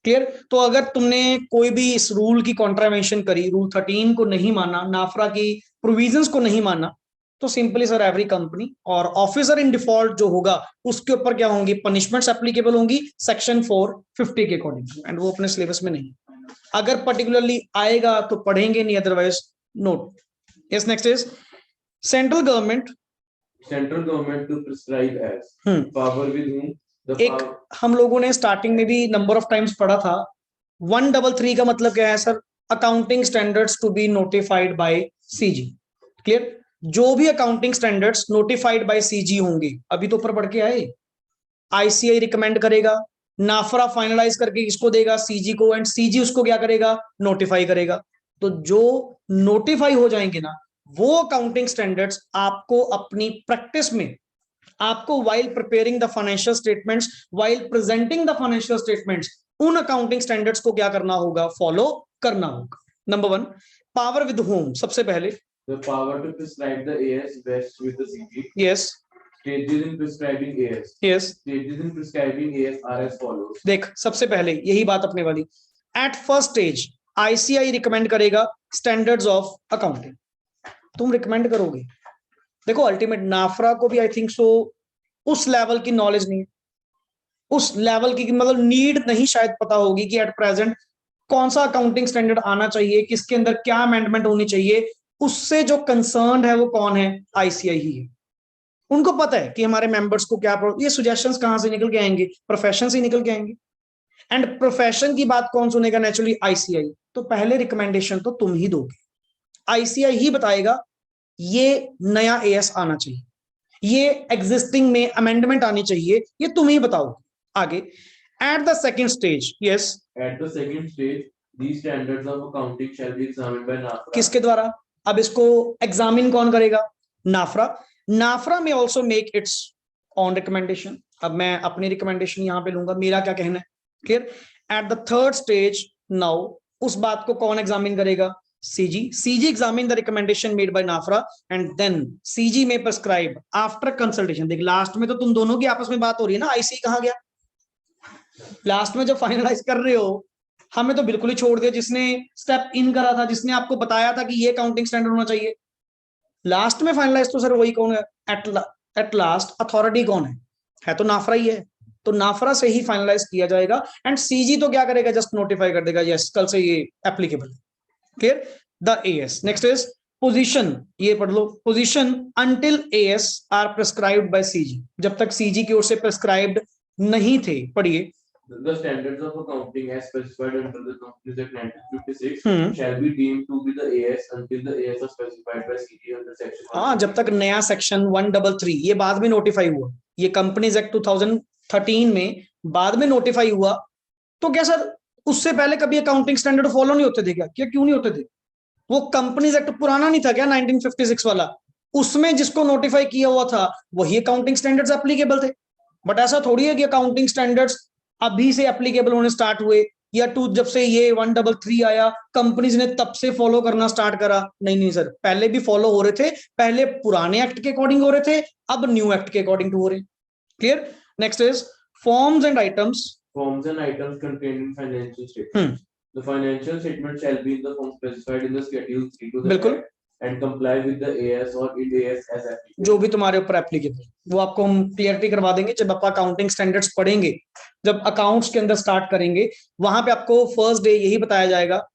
Clear? तो अगर तुमने कोई भी इस रूल की कॉन्ट्रावेंशन करी, रूल 13 को नहीं माना, नाफरा की प्रोविजंस को नहीं माना, तो सिंपली सर एवरी कंपनी और ऑफिसर इन डिफॉल्ट जो होगा उसके ऊपर क्या होंगी, पनिशमेंट्स एप्लीकेबल होंगी सेक्शन 450 के अकॉर्डिंग, एंड वो अपने सिलेबस में नहीं। अगर पर्टिकुलरली आएगा तो पढ़ेंगे, नहीं otherwise not. Yes, next is central government to prescribe as power with whom एक हम लोगों ने स्टार्टिंग में भी नंबर ऑफ टाइम्स पढ़ा था, 133 का मतलब क्या है sir, accounting standards to be notified by CG. Clear? जो भी accounting standards notified by CG होंगे, अभी तो ऊपर पढ़ के आए, आईसीआई रिकमेंड करेगा, नाफरा फाइनलाइज करके इसको देगा सीजी को, एंड सीजी उसको क्या करेगा, नोटिफाई करेगा। तो जो नोटिफाई हो जाएंगे ना, वो अकाउंटिंग स्टैंडर्ड्स आपको अपनी प्रैक्टिस में, आपको while preparing the financial statements, while presenting the financial statements, उन अकाउंटिंग स्टैंडर्ड्स को क्या करना होगा, फॉलो करना होगा। Number 1, power with home. सबसे पहले the power to prescribe the AS vests with the CG. Yes. Stages in prescribing AS. Yes. Stages in prescribing AS are as follows. देख, सबसे पहले यही बात अपने वाली, at first stage ICI recommend करेगा स्टैंडर्ड्स ऑफ अकाउंटिंग, तुम recommend करोगे। देखो अल्टीमेट नाफरा को भी आई थिंक सो उस लेवल की नॉलेज नहीं है, उस लेवल की मतलब नीड नहीं शायद पता होगी कि एट प्रेजेंट कौन सा अकाउंटिंग स्टैंडर्ड आना चाहिए, किसके अंदर क्या अमेंडमेंट होनी चाहिए। उससे जो कंसर्न है वो कौन है, आईसीआई ही है। उनको पता है कि हमारे मेंबर्स को क्या, ये सुजेशंस कहां से निकल के आएंगे, प्रोफेशन से निकल के आएंगे, एंड प्रोफेशन की बात कौन सुनेगा, नेचुरली आईसीआई। तो पहले रिकमेंडेशन तो तुम ही दोगे, आईसीआई ही बताएगा ये नया एएस आना चाहिए, ये एग्जिस्टिंग में अमेंडमेंट आनी चाहिए, ये तुम ही बताओ। आगे at the second stage, yes, at the second stage these standards of accounting shall be examined by NAFRA. किसके द्वारा? अब इसको एग्जामिन कौन करेगा, नाफरा। नाफरा में also make it's on recommendation. अब मैं अपनी रिकमेंडेशन यहां पे लूंगा, मेरा क्या कहना है, clear? At the third stage now उस बात को कौन एग्जामिन करेगा, CG. CG examine the recommendation made by NAFRA and then CG may prescribe after consultation. देख लास्ट में तो तुम दोनों की आपस में बात हो रही है ना, IC कहाँ गया? लास्ट में जब फाइनलाइज कर रहे हो, हमें तो बिल्कुल ही छोड़ दिया, जिसने स्टेप इन करा था, जिसने आपको बताया था कि ये अकाउंटिंग स्टैंडर्ड होना चाहिए। लास्ट में फाइनलाइज तो सर वही कौन है, एट लास्ट अथॉरिटी कौन है तो नाफरा ही है। तो नाफरा से ही फाइनलाइज किया जाएगा, एंड सीजी तो क्या करेगा, जस्ट नोटिफाई कर देगा, यस कल से ये एप्लीकेबल है। Clear? The AS. Next is position. ये पढ़ लो, position until AS are prescribed by CG. जब तक CG की ओर से prescribed नहीं थे, पढ़िए। The standards of accounting as specified under the Companies Act 1956 shall be deemed to be the AS until the AS are specified by CG under section. हाँ, जब तक नया सेक्शन 133 ये बाद में नोटिफाई हुआ, ये कंपनीज एक्ट 2013 में बाद में नोटिफाई हुआ, तो क्या सर उससे पहले कभी अकाउंटिंग स्टैंडर्ड फॉलो नहीं होते थे क्या? क्यों नहीं होते थे? वो कंपनीज एक्ट पुराना नहीं था क्या, 1956 वाला? उसमें जिसको नोटिफाई किया हुआ था वही अकाउंटिंग स्टैंडर्ड्स एप्लीकेबल थे। बट ऐसा थोड़ी है कि अकाउंटिंग स्टैंडर्ड्स अभी से एप्लीकेबल होने स्टार्ट हुए, या जब से ये 133 आया कंपनीज ने तब से फॉलो करना स्टार्ट करा। नहीं सर, पहले भी फॉलो हो रहे थे, पहले पुराने एक्ट के अकॉर्डिंग हो रहे थे, अब न्यू एक्ट के अकॉर्डिंग हो रहे। Clear? Next is forms and items. Forms and items contained in financial statements. The financial statement shall be in the form specified in the Schedule 3 to the बिल्कुल, Act and comply with the AS or Ind AS as applicable. जो भी तुम्हारे ऊपर applicable, वो आपको हम clarity करवा देंगे जब आप अकाउंटिंग स्टैंडर्ड्स पढ़ेंगे, जब अकाउंट्स के अंदर स्टार्ट करेंगे, वहां पे आपको फर्स्ट डे यही बताया जाएगा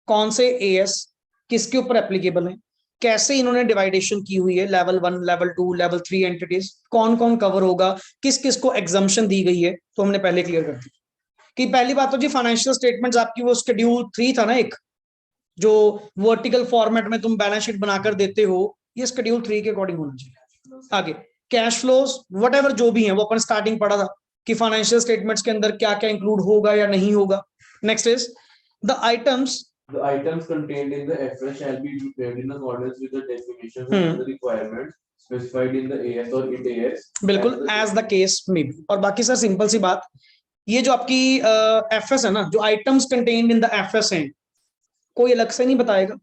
कौन से एएस किसके ऊपर एप्लीकेबल है, कैसे इन्होंने डिवाइडेशन की हुई है, लेवल 1, लेवल 2, लेवल 3 एंटिटीज, कौन कौन कवर होगा, किस किस को एग्जम्पशन दी गई है। तो हमने पहले क्लियर कर दी कि पहली बात तो जी फाइनेंशियल स्टेटमेंट्स आपकी वो शेड्यूल 3 था ना, एक जो वर्टिकल फॉर्मेट में तुम बैलेंस शीट बनाकर देते हो, ये शेड्यूल 3 के अकॉर्डिंग होना चाहिए। आगे कैश फ्लोज वट एवर जो भी है वो अपन स्टार्टिंग पढ़ा था कि फाइनेंशियल स्टेटमेंट्स के अंदर क्या क्या इंक्लूड होगा या नहीं होगा। Next is the items The items contained in the FS shall be prepared in accordance with the definitions and the requirements specified in the AS or Ind AS. बिल्कुल as the case may be। और बाकी sir simple सी बात, ये जो आपकी FS है ना, जो items contained in the FS हैं, कोई अलग से नहीं बताएगा,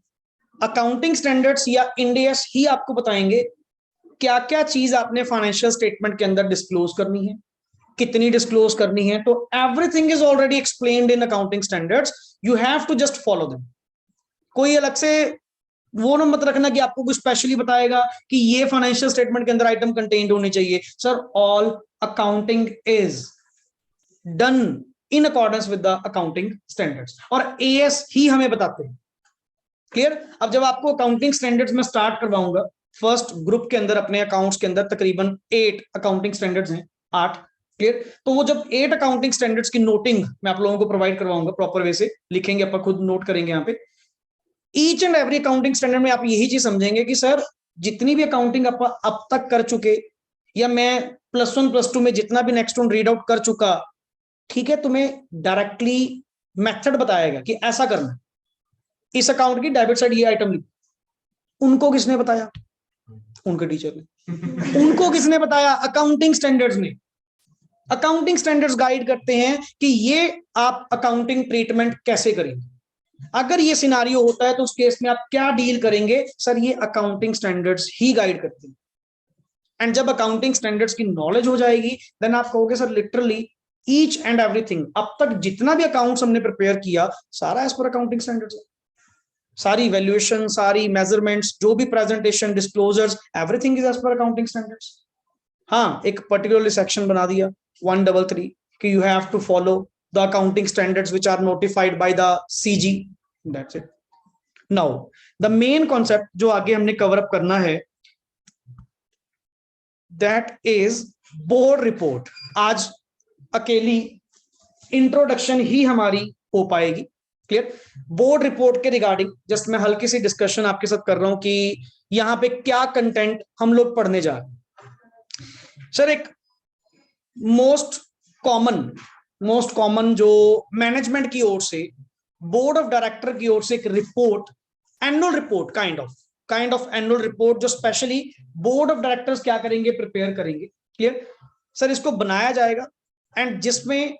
अकाउंटिंग स्टैंडर्ड्स या इंड एस ही आपको बताएंगे क्या क्या चीज आपने फाइनेंशियल स्टेटमेंट के अंदर डिस्क्लोज करनी है, कितनी डिस्क्लोज करनी है। तो everything is already explained in accounting standards, you have to just follow them. कोई अलग से वो ना मत रखना कि आपको कुछ स्पेशली बताएगा कि ये फाइनेंशियल स्टेटमेंट के अंदर आइटम कंटेन्ड होनी चाहिए। Sir all accounting is done in accordance with the accounting standards, और एएस ही हमें बताते हैं। क्लियर। अब जब आपको अकाउंटिंग स्टैंडर्ड्स में स्टार्ट करवाऊंगा, फर्स्ट ग्रुप के अंदर अपने अकाउंट्स के अंदर तकरीबन 8 अकाउंटिंग स्टैंडर्ड्स हैं, 8। क्लियर। तो वो जब 8 अकाउंटिंग स्टैंडर्ड्स की नोटिंग मैं आप लोगों को प्रोवाइड करवाऊंगा, प्रॉपर वे से लिखेंगे, आप खुद नोट करेंगे यहाँ पे। Each and every accounting standard में आप यही चीज समझेंगे कि सर जितनी भी अकाउंटिंग आप अब तक कर चुके, या मैं +1 +2 में जितना भी नेक्स्ट वन रीड आउट कर चुका, ठीक है, तुम्हें डायरेक्टली मेथड बताएगा कि ऐसा करना, इस अकाउंट की डेबिट साइड ये आइटम लिखो। उनको किसने बताया? उनके टीचर ने। उनको किसने बताया? अकाउंटिंग स्टैंडर्ड्स ने। अकाउंटिंग स्टैंडर्ड्स गाइड करते हैं कि ये आप अकाउंटिंग ट्रीटमेंट कैसे करेंगे, अगर ये सिनारियो होता है तो उस केस में आप क्या डील करेंगे। सर ये अकाउंटिंग स्टैंडर्ड्स ही गाइड करते हैं। एंड जब अकाउंटिंग स्टैंडर्ड्स की नॉलेज हो जाएगी, देन आप कहोगे sir literally each and everything अब तक जितना भी अकाउंट्स हमने प्रिपेयर किया सारा एज पर अकाउंटिंग स्टैंडर्ड्स है। सारी वैल्यूएशन, सारी मेजरमेंट्स, जो भी presentation, disclosures, everything is as per accounting standards. हाँ, एक पर्टिकुलरली सेक्शन बना दिया 133 कि you have to follow the accounting standards which are notified by the CG, that's it। now the main concept जो आगे हमने कवर अप करना है, that is board report। आज अकेली इंट्रोडक्शन ही हमारी हो पाएगी। क्लियर। बोर्ड रिपोर्ट के रिगार्डिंग जस्ट मैं हल्की सी डिस्कशन आपके साथ कर रहा हूं कि यहां पे क्या कंटेंट हम लोग पढ़ने जा रहे हैं। सर एक मोस्ट कॉमन जो मैनेजमेंट की ओर से, बोर्ड ऑफ डायरेक्टर की ओर से एक report, annual report, kind of annual report जो स्पेशली बोर्ड ऑफ डायरेक्टर्स क्या करेंगे, प्रिपेयर करेंगे। क्लियर। सर इसको बनाया जाएगा एंड जिसमें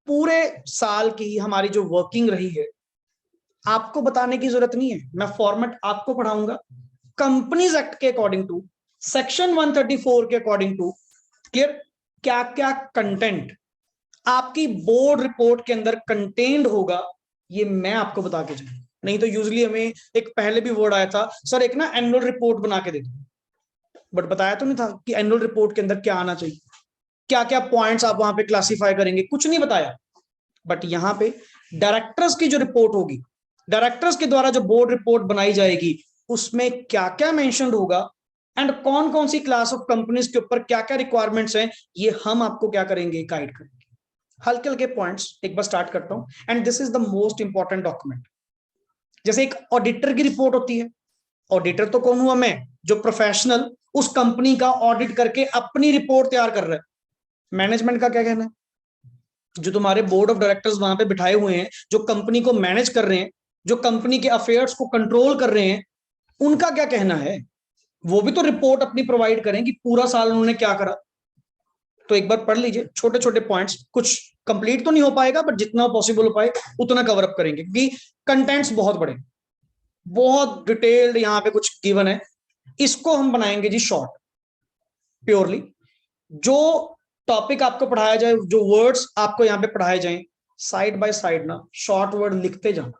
पूरे साल की हमारी जो वर्किंग रही है, आपको बताने की जरूरत नहीं है, मैं फॉर्मेट आपको पढ़ाऊंगा कंपनीज एक्ट के अकॉर्डिंग टू, सेक्शन 134 के अकॉर्डिंग टू। क्लियर। क्या क्या कंटेंट आपकी बोर्ड रिपोर्ट के अंदर कंटेन्ड होगा, ये मैं आपको बता के जाऊंगा। नहीं तो यूजुअली हमें एक पहले भी वर्ड आया था, सर एक ना एनुअल रिपोर्ट बना के दे दो, बट बताया तो नहीं था कि एनुअल रिपोर्ट के अंदर क्या आना चाहिए, क्या क्या पॉइंट्स आप वहां पे क्लासिफाई करेंगे, कुछ नहीं बताया। बट यहाँ पे डायरेक्टर्स की जो रिपोर्ट होगी, डायरेक्टर्स के द्वारा जो बोर्ड रिपोर्ट बनाई जाएगी, उसमें क्या क्या मेंशन होगा एंड कौन कौन सी क्लास ऑफ कंपनीज के ऊपर क्या क्या रिक्वायरमेंट्स हैं, ये हम आपको क्या करेंगे, गाइड करेंगे। हल्के हल्के पॉइंट्स एक बार स्टार्ट करता हूं। And this is the most important document. जैसे एक ऑडिटर की रिपोर्ट होती है, ऑडिटर तो कौन हुआ, मैं, जो प्रोफेशनल उस कंपनी का ऑडिट करके अपनी रिपोर्ट तैयार कर रहा है। मैनेजमेंट का क्या कहना है, जो तुम्हारे बोर्ड ऑफ डायरेक्टर्स वहां पे बिठाए हुए हैं, जो कंपनी को मैनेज कर रहे हैं, जो कंपनी के अफेयर्स को कंट्रोल कर रहे हैं, उनका क्या कहना है। वो भी तो रिपोर्ट अपनी प्रोवाइड करें कि पूरा साल उन्होंने क्या करा। तो एक बार पढ़ लीजिए छोटे छोटे पॉइंट्स, कुछ कंप्लीट तो नहीं हो पाएगा बट जितना पॉसिबल हो पाए उतना कवर अप करेंगे, क्योंकि कंटेंट्स बहुत बड़े, बहुत डिटेल्ड यहाँ पे कुछ गिवन है। इसको हम बनाएंगे जी शॉर्ट, प्योरली जो टॉपिक आपको पढ़ाया जाए, जो वर्ड्स आपको यहाँ पे पढ़ाए जाएं, साइड बाय साइड ना शॉर्ट वर्ड लिखते जाना।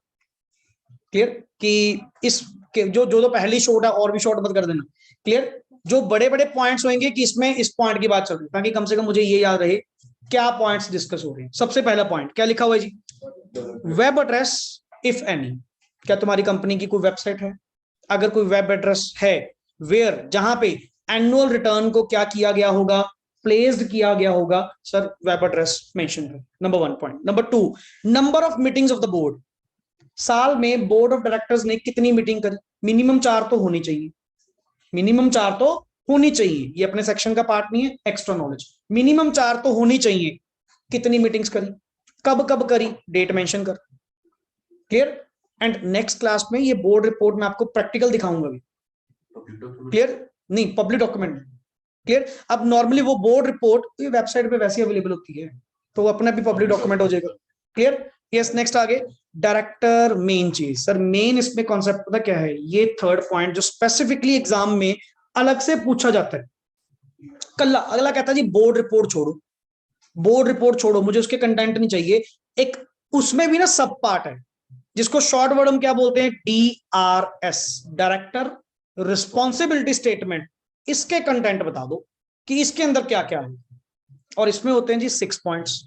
क्लियर। कि इस कि जो जो तो पहली शॉर्ट है और भी शॉर्ट मत कर देना, क्लियर। जो बड़े बड़े पॉइंट्स होंगे कि इसमें इस पॉइंट की बात चल रही है, ताकि कम से कम मुझे ये याद रहे क्या पॉइंट्स डिस्कस हो रहे हैं। सबसे पहला पॉइंट क्या लिखा हुआ है जी, वेब एड्रेस इफ एनी। क्या तुम्हारी कंपनी की कोई वेबसाइट है? अगर कोई वेब एड्रेस है, वेयर, जहां पे एनुअल रिटर्न को क्या किया गया होगा, प्लेस्ड किया गया होगा, सर वेब एड्रेस मेंशन है, number 1 point. Number 2, number of meetings of the board. साल में बोर्ड ऑफ डायरेक्टर्स ने कितनी मीटिंग करी? मिनिमम 4 तो होनी चाहिए, मिनिमम 4 तो होनी चाहिए। ये अपने सेक्शन का पार्ट नहीं है, एक्स्ट्रा नॉलेज। मिनिमम 4 तो होनी चाहिए। कितनी मीटिंग्स करी, कब कब करी, डेट मेंशन कर, क्लियर। एंड नेक्स्ट क्लास में ये बोर्ड रिपोर्ट में आपको प्रैक्टिकल दिखाऊंगा भी, क्लियर। नहीं, पब्लिक डॉक्यूमेंट, क्लियर। अब नॉर्मली वो बोर्ड रिपोर्ट ये वेबसाइट पे वैसे अवेलेबल होती है, तो वो अपना भी पब्लिक डॉक्यूमेंट हो जाएगा, क्लियर। यस, नेक्स्ट आगे, डायरेक्टर मेन चीज। सर मेन इसमें कॉन्सेप्ट पता क्या है, ये थर्ड पॉइंट जो स्पेसिफिकली एग्जाम में अलग से पूछा जाता है। कल अगला कहता है जी बोर्ड रिपोर्ट छोड़ो, बोर्ड रिपोर्ट छोड़ो, मुझे उसके कंटेंट नहीं चाहिए। एक उसमें भी ना सब पार्ट है, जिसको शॉर्ट वर्ड हम क्या बोलते हैं, DRS, डायरेक्टर रिस्पॉन्सिबिलिटी स्टेटमेंट। इसके कंटेंट बता दो कि इसके अंदर क्या क्या है, और इसमें होते हैं जी 6 पॉइंट्स,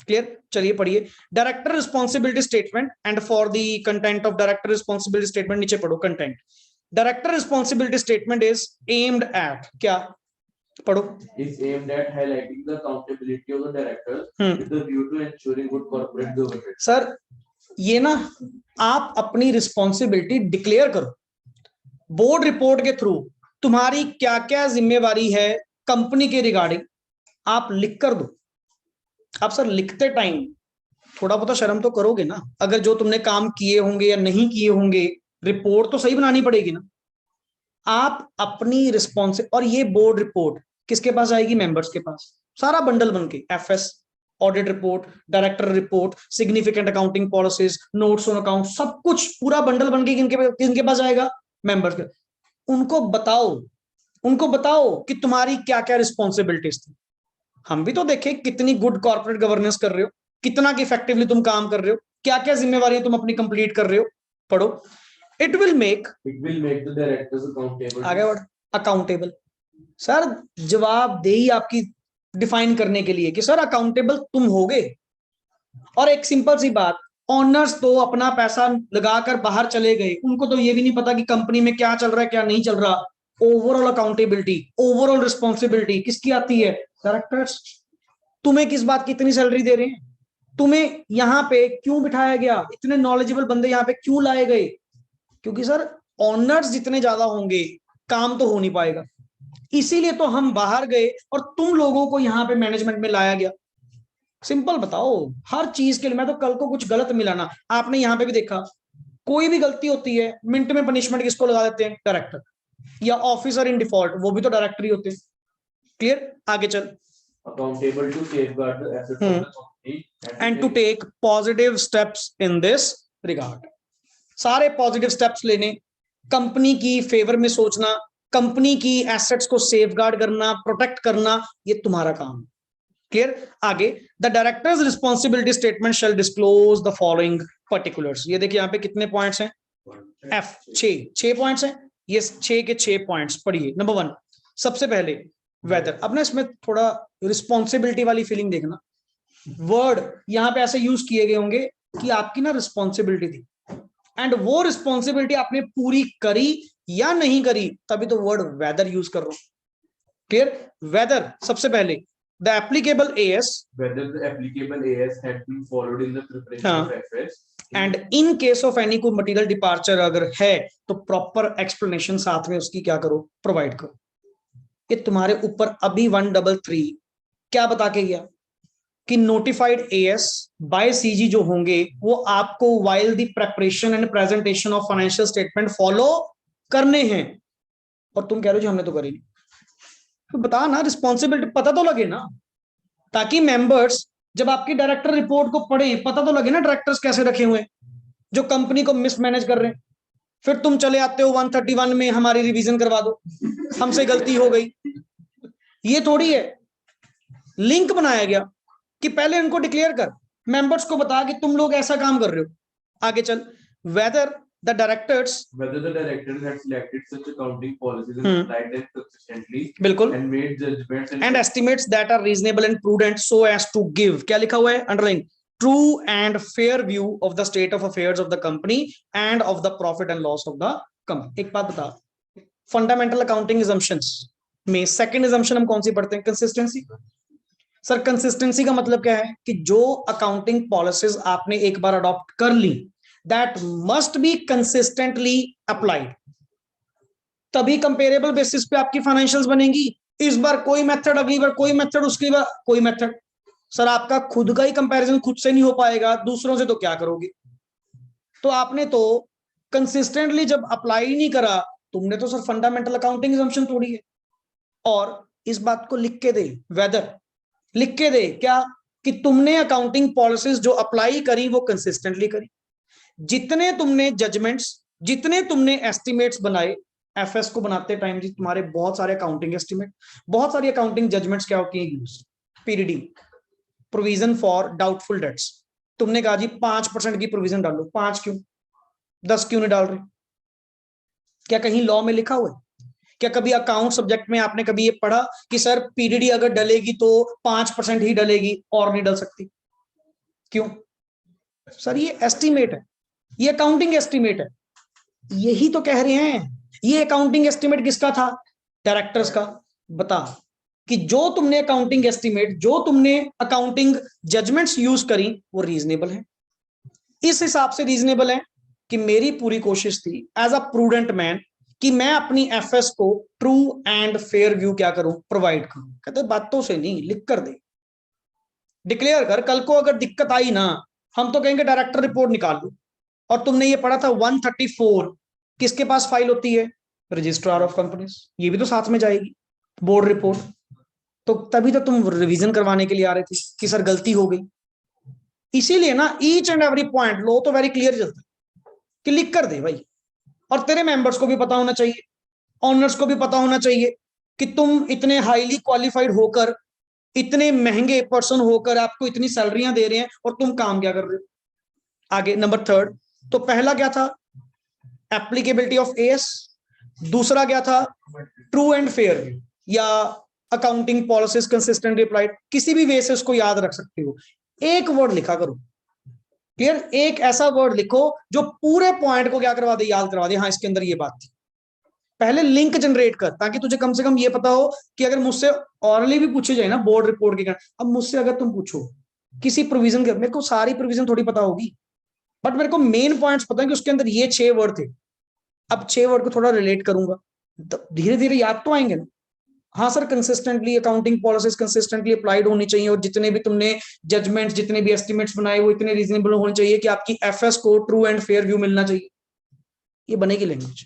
क्लियर। चलिए पढ़िए, director responsibility statement and for the content of director responsibility statement, नीचे पढ़ो content. Director responsibility statement is aimed at, क्या पढ़ो, is aimed at highlighting the accountability of the directors with the view to ensuring good corporate governance. Sir ये ना आप अपनी responsibility declare करो board report के थ्रू, तुम्हारी क्या क्या जिम्मेवारी है कंपनी के रिगार्डिंग, आप लिख कर दो। आप सर लिखते टाइम थोड़ा बहुत शर्म तो करोगे ना, अगर जो तुमने काम किए होंगे या नहीं किए होंगे, रिपोर्ट तो सही बनानी पड़ेगी ना। आप अपनी रिस्पॉन्स, और ये बोर्ड रिपोर्ट किसके पास आएगी, मेंबर्स के पास, सारा बंडल बन के, FS, audit report, director report, significant accounting policies, notes on account, सब कुछ पूरा बंडल बन के किनके पास आएगा, मेंबर्स के। उनको बताओ कि तुम्हारी क्या क्या रिस्पॉन्सिबिलिटीज थी। हम भी तो देखें कितनी गुड कॉर्पोरेट गवर्नेंस कर रहे हो, कितना कि इफेक्टिवली तुम काम कर रहे हो, क्या क्या जिम्मेवारी तुम अपनी कंप्लीट कर रहे हो। पढ़ो, it will make the directors accountable. आगे बढ़, अकाउंटेबल। सर जवाबदेही आपकी डिफाइन करने के लिए कि सर अकाउंटेबल तुम होगे। और एक सिंपल सी बात, ऑनर्स तो अपना पैसा लगाकर बाहर चले गए, उनको तो ये भी नहीं पता कि कंपनी में क्या चल रहा है क्या नहीं चल रहा। ओवरऑल अकाउंटेबिलिटी, ओवरऑल रिस्पॉन्सिबिलिटी किसकी आती है, डायरेक्टर्स। तुम्हें किस बात की इतनी सैलरी दे रहे हैं, तुम्हें यहाँ पे क्यों बिठाया गया, इतने नॉलेजेबल बंदे यहाँ पे क्यों लाए गए, क्योंकि सर ऑनर्स जितने ज्यादा होंगे काम तो हो नहीं पाएगा, इसीलिए तो हम बाहर गए और तुम लोगों को यहाँ पे मैनेजमेंट में लाया गया। सिंपल बताओ, हर चीज के लिए। मैं तो कल को कुछ गलत मिला ना, आपने यहाँ पे भी देखा, कोई भी गलती होती है मिनट में पनिशमेंट किसको लगा देते हैं, डायरेक्टर, या ऑफिसर इन डिफॉल्ट, वो भी तो डायरेक्टर ही होते हैं, क्लियर। आगे चल, accountable to safeguard the assets of the company and to take positive steps in this regard. सारे पॉजिटिव स्टेप्स लेने, कंपनी की फेवर में सोचना, कंपनी की एसेट्स को सेफगार्ड करना, प्रोटेक्ट करना, ये तुम्हारा काम है, क्लियर। आगे, the directors responsibility statement shall disclose the following particulars. ये देखिए यहाँ पे कितने पॉइंट्स हैं, F 6 पॉइंट्स हैं, ये 6 के 6 पॉइंट्स पढ़िए। नंबर 1, सबसे पहले वेदर। अब ना इसमें थोड़ा रिस्पॉन्सिबिलिटी वाली फीलिंग देखना, वर्ड यहाँ पे ऐसे यूज किए गए होंगे कि आपकी ना रिस्पॉन्सिबिलिटी थी, एंड वो रिस्पॉन्सिबिलिटी आपने पूरी करी या नहीं करी, तभी तो वर्ड वेदर यूज कर रहा हूं, क्लियर। वेदर सबसे पहले, the applicable AS, whether the applicable AS had been followed in the preparation of FS, and in case of any कोई मटेरियल डिपार्चर अगर है तो प्रॉपर एक्सप्लेनेशन साथ में उसकी क्या करो, प्रोवाइड करो। ये तुम्हारे ऊपर अभी 133 क्या बता के गया कि नोटिफाइड AS बाय CG जो होंगे वो आपको while the preparation and presentation of financial statement follow करने हैं, और तुम कह रहे हो जी हमने तो करी नहीं। तो बता ना, रिस्पॉन्सिबिलिटी पता तो लगे ना, ताकि मेंबर्स जब आपकी डायरेक्टर रिपोर्ट को पढ़ें पता तो लगे ना डायरेक्टर्स कैसे रखे हुए जो कंपनी को मिसमैनेज कर रहे हैं। फिर तुम चले आते हो 131 में हमारी रिवीजन करवा दो, हमसे गलती हो गई। ये थोड़ी है, लिंक बनाया गया कि पहले उनको डिक्लेयर कर, मेंबर्स को बता कि तुम लोग ऐसा काम कर रहे हो। आगे चल, weather the directors, whether the directors had selected such accounting policies and applied them consistently बिल्कुल, and made judgments and estimates that are reasonable and prudent so as to give, क्या लिखा हुआ है underline, true and fair view of the state of affairs of the company and of the profit and loss of the company. एक बात बता, fundamental accounting assumptions में second assumption हम कौन सी पढ़ते हैं? कंसिस्टेंसी। सर कंसिस्टेंसी का मतलब क्या है कि जो अकाउंटिंग पॉलिसीज आपने एक बार अडॉप्ट कर ली, that must be consistently applied, तभी कंपेरेबल बेसिस पे आपकी फाइनेंशियल्स बनेगी। इस बार कोई मेथड, अगली बार कोई मेथड, उसकी बार कोई मेथड। सर आपका खुद का ही कंपैरिजन खुद से नहीं हो पाएगा, दूसरों से तो क्या करोगे? तो आपने तो कंसिस्टेंटली जब अप्लाई नहीं करा, तुमने तो सर फंडामेंटल अकाउंटिंग assumption तोड़ी है। और इस बात को लिख के दे, वेदर लिख के दे क्या, कि तुमने अकाउंटिंग पॉलिसीज जो अप्लाई करी वो कंसिस्टेंटली करी। जितने तुमने जजमेंट्स, जितने तुमने एस्टिमेट्स बनाए, एफएस को बनाते टाइम जी तुम्हारे बहुत सारे अकाउंटिंग एस्टिमेट, बहुत सारी अकाउंटिंग जजमेंट्स क्या होती है use, PDD, provision for doubtful debts. तुमने कहा जी 5% की प्रोविजन डालो, 5 क्यों, 10 क्यों नहीं डाल रहे? क्या कहीं लॉ में लिखा हुआ है? क्या कभी अकाउंट सब्जेक्ट में आपने कभी ये पढ़ा कि सर पीडीडी अगर डलेगी तो 5% ही डलेगी और नहीं डल सकती? क्यों? सर ये एस्टिमेट है, ये अकाउंटिंग एस्टिमेट है। यही तो कह रहे हैं, ये अकाउंटिंग एस्टिमेट किसका था? डायरेक्टर्स का। बता कि जो तुमने अकाउंटिंग एस्टिमेट, जो तुमने अकाउंटिंग जजमेंट्स यूज करी वो रीजनेबल है। इस हिसाब से रीजनेबल है कि मेरी पूरी कोशिश थी एज अ प्रूडेंट मैन कि मैं अपनी एफएस को ट्रू एंड फेयर व्यू क्या करूं, प्रोवाइड करूं। कहते बातों से नहीं, लिख कर दे, डिक्लेयर कर। कल को अगर दिक्कत आई ना, हम तो कहेंगे डायरेक्टर रिपोर्ट निकाल लो। और तुमने ये पढ़ा था 134 किसके पास फाइल होती है? Registrar of companies. ये भी तो साथ में जाएगी, बोर्ड रिपोर्ट। तो तभी तो तुम रिवीजन करवाने के लिए आ रहे थे कि सर गलती हो गई। इसीलिए ना ईच एंड एवरी पॉइंट लो तो वेरी क्लियर चलता है कि लिख कर दे भाई। और तेरे मेंबर्स को भी पता होना चाहिए, ऑनर्स को भी पता होना चाहिए कि तुम इतने हाईली क्वालिफाइड होकर, इतने महंगे पर्सन होकर आपको इतनी सैलरियां दे रहे हैं और तुम काम क्या कर रहे हो। आगे नंबर 3, तो पहला क्या था? Applicability of as. दूसरा क्या था? ट्रू एंड फेयर या अकाउंटिंग पॉलिसीज कंसिस्टेंटली अप्लाइड। किसी भी वे से उसको याद रख सकते हो। एक वर्ड लिखा करो, क्लियर? एक ऐसा वर्ड लिखो जो पूरे पॉइंट को क्या करवा दे, याद करवा दे। हाँ इसके अंदर ये बात थी। पहले लिंक जनरेट कर, ताकि तुझे कम से कम ये पता हो कि अगर मुझसे ऑरली भी पूछे जाए ना बोर्ड रिपोर्ट के कारण, अब मुझसे अगर तुम पूछो किसी प्रोविजन के, मेरे को सारी प्रोविजन थोड़ी पता होगी, बट मेरे को मेन पॉइंट्स पता है कि उसके अंदर ये 6 वर्ड थे। अब 6 वर्ड को थोड़ा रिलेट करूंगा, धीरे धीरे याद तो आएंगे ना। हाँ sir consistently accounting policies consistently applied होनी चाहिए, और जितने भी तुमने जजमेंट्स, जितने भी एस्टिमेट्स बनाए वो इतने रीजनेबल होने चाहिए कि आपकी एफएस को ट्रू एंड फेयर व्यू मिलना चाहिए। ये बनेगी लैंग्वेज।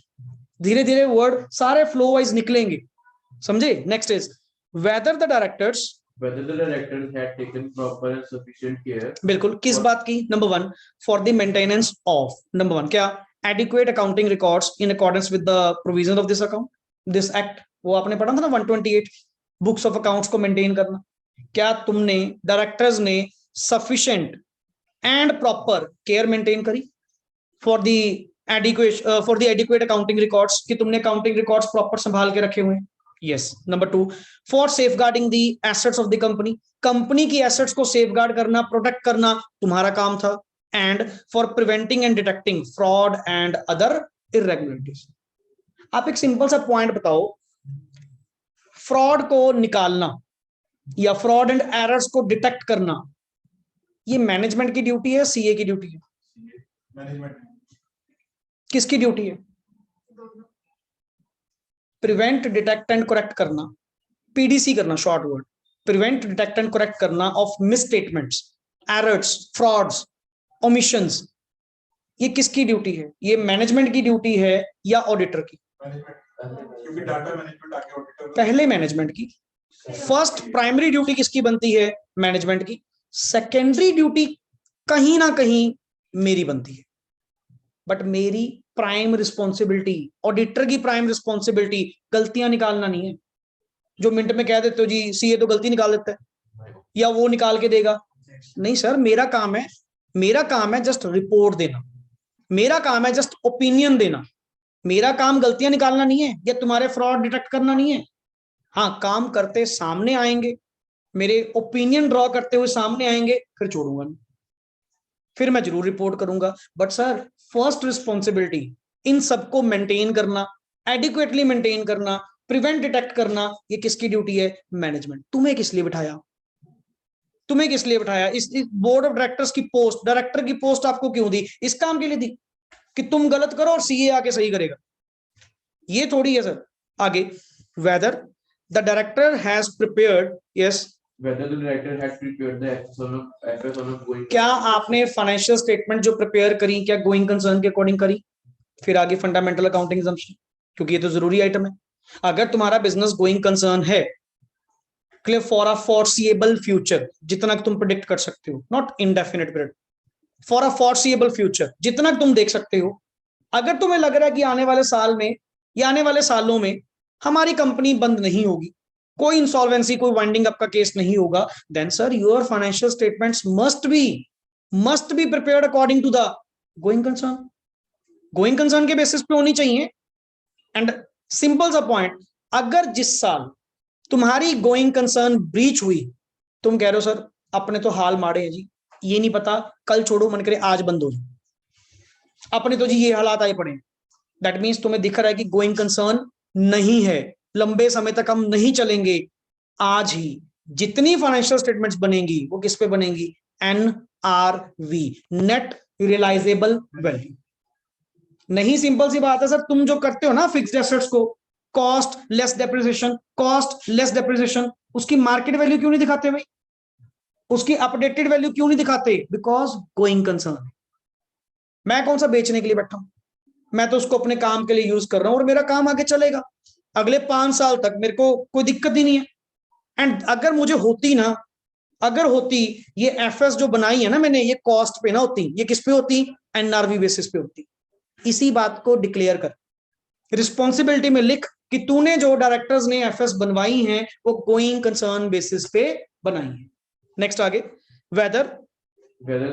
धीरे धीरे वर्ड सारे फ्लो वाइज निकलेंगे, समझे? Next is whether the directors had taken proper and sufficient care। बिल्कुल, किस बात की? Number 1 for the maintenance of, number 1 क्या? Adequate accounting records in accordance with the provision of this account, this act. वो आपने पढ़ा था ना 128 बुक्स ऑफ अकाउंट्स को मेंटेन करना। क्या तुमने, डायरेक्टर्स ने sufficient and proper care maintain करी for the adequate accounting records, कि तुमने अकाउंटिंग रिकॉर्ड्स प्रॉपर संभाल के रखे हुए हैं? Yes. Number 2 for safeguarding the assets of the company, company की एसेट्स को सेफगार्ड करना, प्रोटेक्ट करना तुम्हारा काम था। And for preventing and detecting fraud and other irregularities. आप एक सिंपल सा पॉइंट बताओ, फ्रॉड को निकालना या फ्रॉड एंड एरर्स को डिटेक्ट करना, ये मैनेजमेंट की ड्यूटी है, सीए की ड्यूटी है? मैनेजमेंट। किसकी ड्यूटी है? प्रिवेंट, डिटेक्ट एंड करेक्ट करना, पीडीसी करना, short word, prevent, detect and correct करना of misstatements, errors, frauds, omissions. ये किसकी ड्यूटी है? ये मैनेजमेंट की ड्यूटी है या ऑडिटर की? क्योंकि डाटा मैनेजमेंट आगे ऑडिटर। पहले मैनेजमेंट की। फर्स्ट प्राइमरी ड्यूटी किसकी बनती है? मैनेजमेंट की। सेकेंडरी ड्यूटी कहीं ना कहीं मेरी बनती है, बट मेरी प्राइम रिस्पॉन्सिबिलिटी, ऑडिटर की प्राइम रिस्पॉन्सिबिलिटी गलतियां निकालना नहीं है। जो मिनट में कह देते हो जी सीए तो गलती निकाल देता है या वो निकाल के देगा, नहीं सर, मेरा काम है जस्ट रिपोर्ट देना। मेरा काम है जस्ट ओपिनियन देना, मेरा काम गलतियां निकालना नहीं है या तुम्हारे फ्रॉड डिटेक्ट करना नहीं है। हाँ, काम करते सामने आएंगे, मेरे ओपिनियन ड्रॉ करते हुए सामने आएंगे, फिर छोड़ूंगा नहीं, फिर मैं जरूर रिपोर्ट करूंगा। बट सर फर्स्ट रिस्पॉन्सिबिलिटी इन सबको मेंटेन करना, एडिक्वेटली मेंटेन करना, प्रिवेंट डिटेक्ट करना, ये किसकी ड्यूटी है? मैनेजमेंट। तुम्हें किस लिए बिठाया? तुम्हें किस लिए बिठाया? इस बोर्ड ऑफ डायरेक्टर्स की पोस्ट, डायरेक्टर की पोस्ट आपको क्यों दी? इस काम के लिए दी कि तुम गलत करो और सीए आके सही करेगा, ये थोड़ी है सर। आगे, whether the director has prepared, yes, whether the director has prepared the FS on a going क्या आपने फाइनेंशियल स्टेटमेंट जो प्रिपेयर करी, क्या गोइंग कंसर्न के अकॉर्डिंग करी? फिर आगे फंडामेंटल अकाउंटिंग assumption, क्योंकि ये तो जरूरी आइटम है। अगर तुम्हारा बिजनेस गोइंग कंसर्न है, clear, for a foreseeable future, जितना तुम प्रिडिक्ट कर सकते हो, not indefinite period, for a foreseeable future, जितना तुम देख सकते हो। अगर तुम्हें लग रहा है कि आने वाले साल में या आने वाले सालों में हमारी कंपनी बंद नहीं होगी, कोई इंसॉल्वेंसी, कोई वाइंडिंग अप का केस नहीं होगा, then sir your financial statements must be prepared according to the going concern. Going concern के बेसिस पे होनी चाहिए। एंड सिंपल सा पॉइंट, अगर जिस साल तुम्हारी गोइंग कंसर्न ब्रीच हुई, तुम कह रहे हो सर अपने तो हाल मारे हैं जी, ये नहीं पता कल छोड़ो, मन करे आज बंद हो जाए, अपने तो जी ये हालात आए पड़े, दैट मीन्स तुम्हें दिख रहा है कि गोइंग कंसर्न नहीं है, लंबे समय तक हम नहीं चलेंगे। आज ही जितनी फाइनेंशियल स्टेटमेंट्स बनेंगी वो किस पे बनेंगी? NRV, net realisable value. नहीं, सिंपल सी बात है सर, तुम जो करते हो ना फिक्स्ड एसेट्स को cost less depreciation, cost less depreciation, उसकी मार्केट वैल्यू क्यों नहीं दिखाते भाई? उसकी अपडेटेड वैल्यू क्यों नहीं दिखाते? Because going concern. मैं कौन सा बेचने के लिए बैठा हूं, मैं तो उसको अपने काम के लिए यूज कर रहा हूं और मेरा काम आगे चलेगा अगले 5 साल तक, मेरे को कोई दिक्कत ही नहीं है। एंड अगर मुझे होती ना, अगर होती ये एफएस जो बनाई है ना मैंने, ये कॉस्ट पे ना होती, ये किस पे होती? एनआरवी बेसिस पे होती। इसी बात को डिक्लेयर कर, रिस्पॉन्सिबिलिटी में लिख कि तूने जो डायरेक्टर्स ने एफएस बनवाई हैं वो गोइंग कंसर्न बेसिस पे बनाई है। नेक्स्ट आगे, whether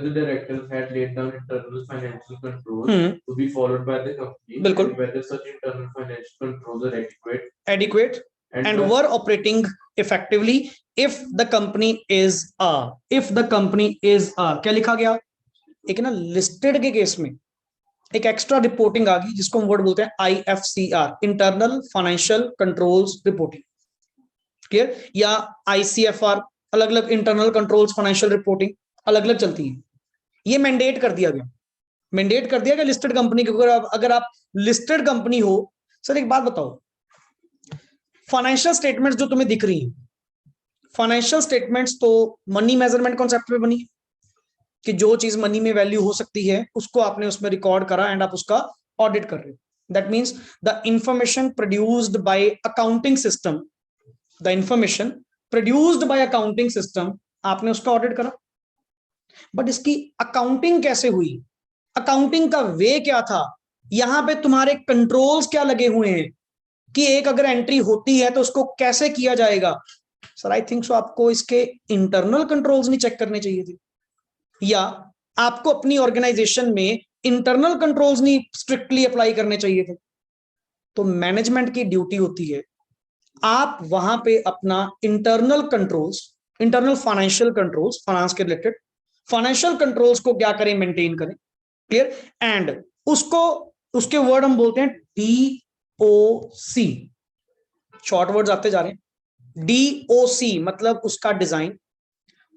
the directors had laid down internal financial controls to be followed by the company, बिल्कुल, and whether such internal financial controls are adequate and were operating effectively if the company is क्या लिखा गया? एक ना listed के case में एक extra reporting आ गई जिसको हम वर्ड बोलते हैं IFCR, internal financial controls reporting, clear, या ICFR, अलग अलग इंटरनल कंट्रोल्स फाइनेंशियल रिपोर्टिंग अलग अलग चलती है। ये मैंडेट कर दिया गया लिस्टेड कंपनी के। अगर आप लिस्टेड कंपनी हो, सर एक बात बताओ, फाइनेंशियल स्टेटमेंट्स जो तुम्हें दिख रही हैं, फाइनेंशियल स्टेटमेंट्स तो मनी मेजरमेंट कॉन्सेप्ट पे बनी है कि जो चीज मनी में वैल्यू हो सकती है उसको आपने उसमें रिकॉर्ड करा एंड आप उसका ऑडिट कर रहे हो। That means the information produced by accounting system, आपने उसका ऑडिट करा। बट इसकी अकाउंटिंग कैसे हुई, अकाउंटिंग का वे क्या था, यहां पे तुम्हारे कंट्रोल्स क्या लगे हुए हैं कि एक अगर एंट्री होती है तो उसको कैसे किया जाएगा? सर आई थिंक सो आपको इसके इंटरनल कंट्रोल्स नहीं चेक करने चाहिए थे, या आपको अपनी ऑर्गेनाइजेशन में इंटरनल कंट्रोल्स नहीं स्ट्रिक्टली अप्लाई करने चाहिए थे। तो मैनेजमेंट की ड्यूटी होती है आप वहां पे अपना internal controls, internal financial controls, finance के रिलेटेड फाइनेंशियल कंट्रोल्स को क्या करें? मेंटेन करें, क्लियर। एंड उसको, उसके वर्ड हम बोलते हैं DOC, शॉर्ट वर्ड्स आते जा रहे हैं। DOC मतलब उसका डिजाइन,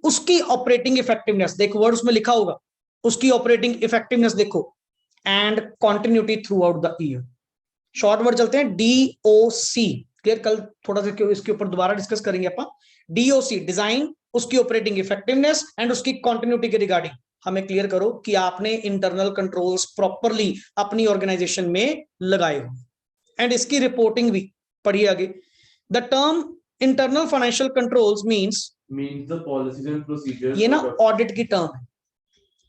उसकी ऑपरेटिंग इफेक्टिवनेस, देखो वर्ड उसमें लिखा होगा, उसकी ऑपरेटिंग इफेक्टिवनेस देखो, and continuity through out the year. Short word चलते हैं DOC, क्लियर। कल थोड़ा सा इसके ऊपर दोबारा डिस्कस करेंगे अपन। DOC डिजाइन, उसकी ऑपरेटिंग इफेक्टिवनेस एंड उसकी कॉन्टिन्यूटी के रिगार्डिंग हमें क्लियर करो कि आपने इंटरनल कंट्रोल्स प्रॉपरली अपनी ऑर्गेनाइजेशन में लगाए हो। एंड इसकी रिपोर्टिंग भी पढ़िए आगे। The term internal financial controls means the policies and procedures, ये ना ऑडिट की टर्म है,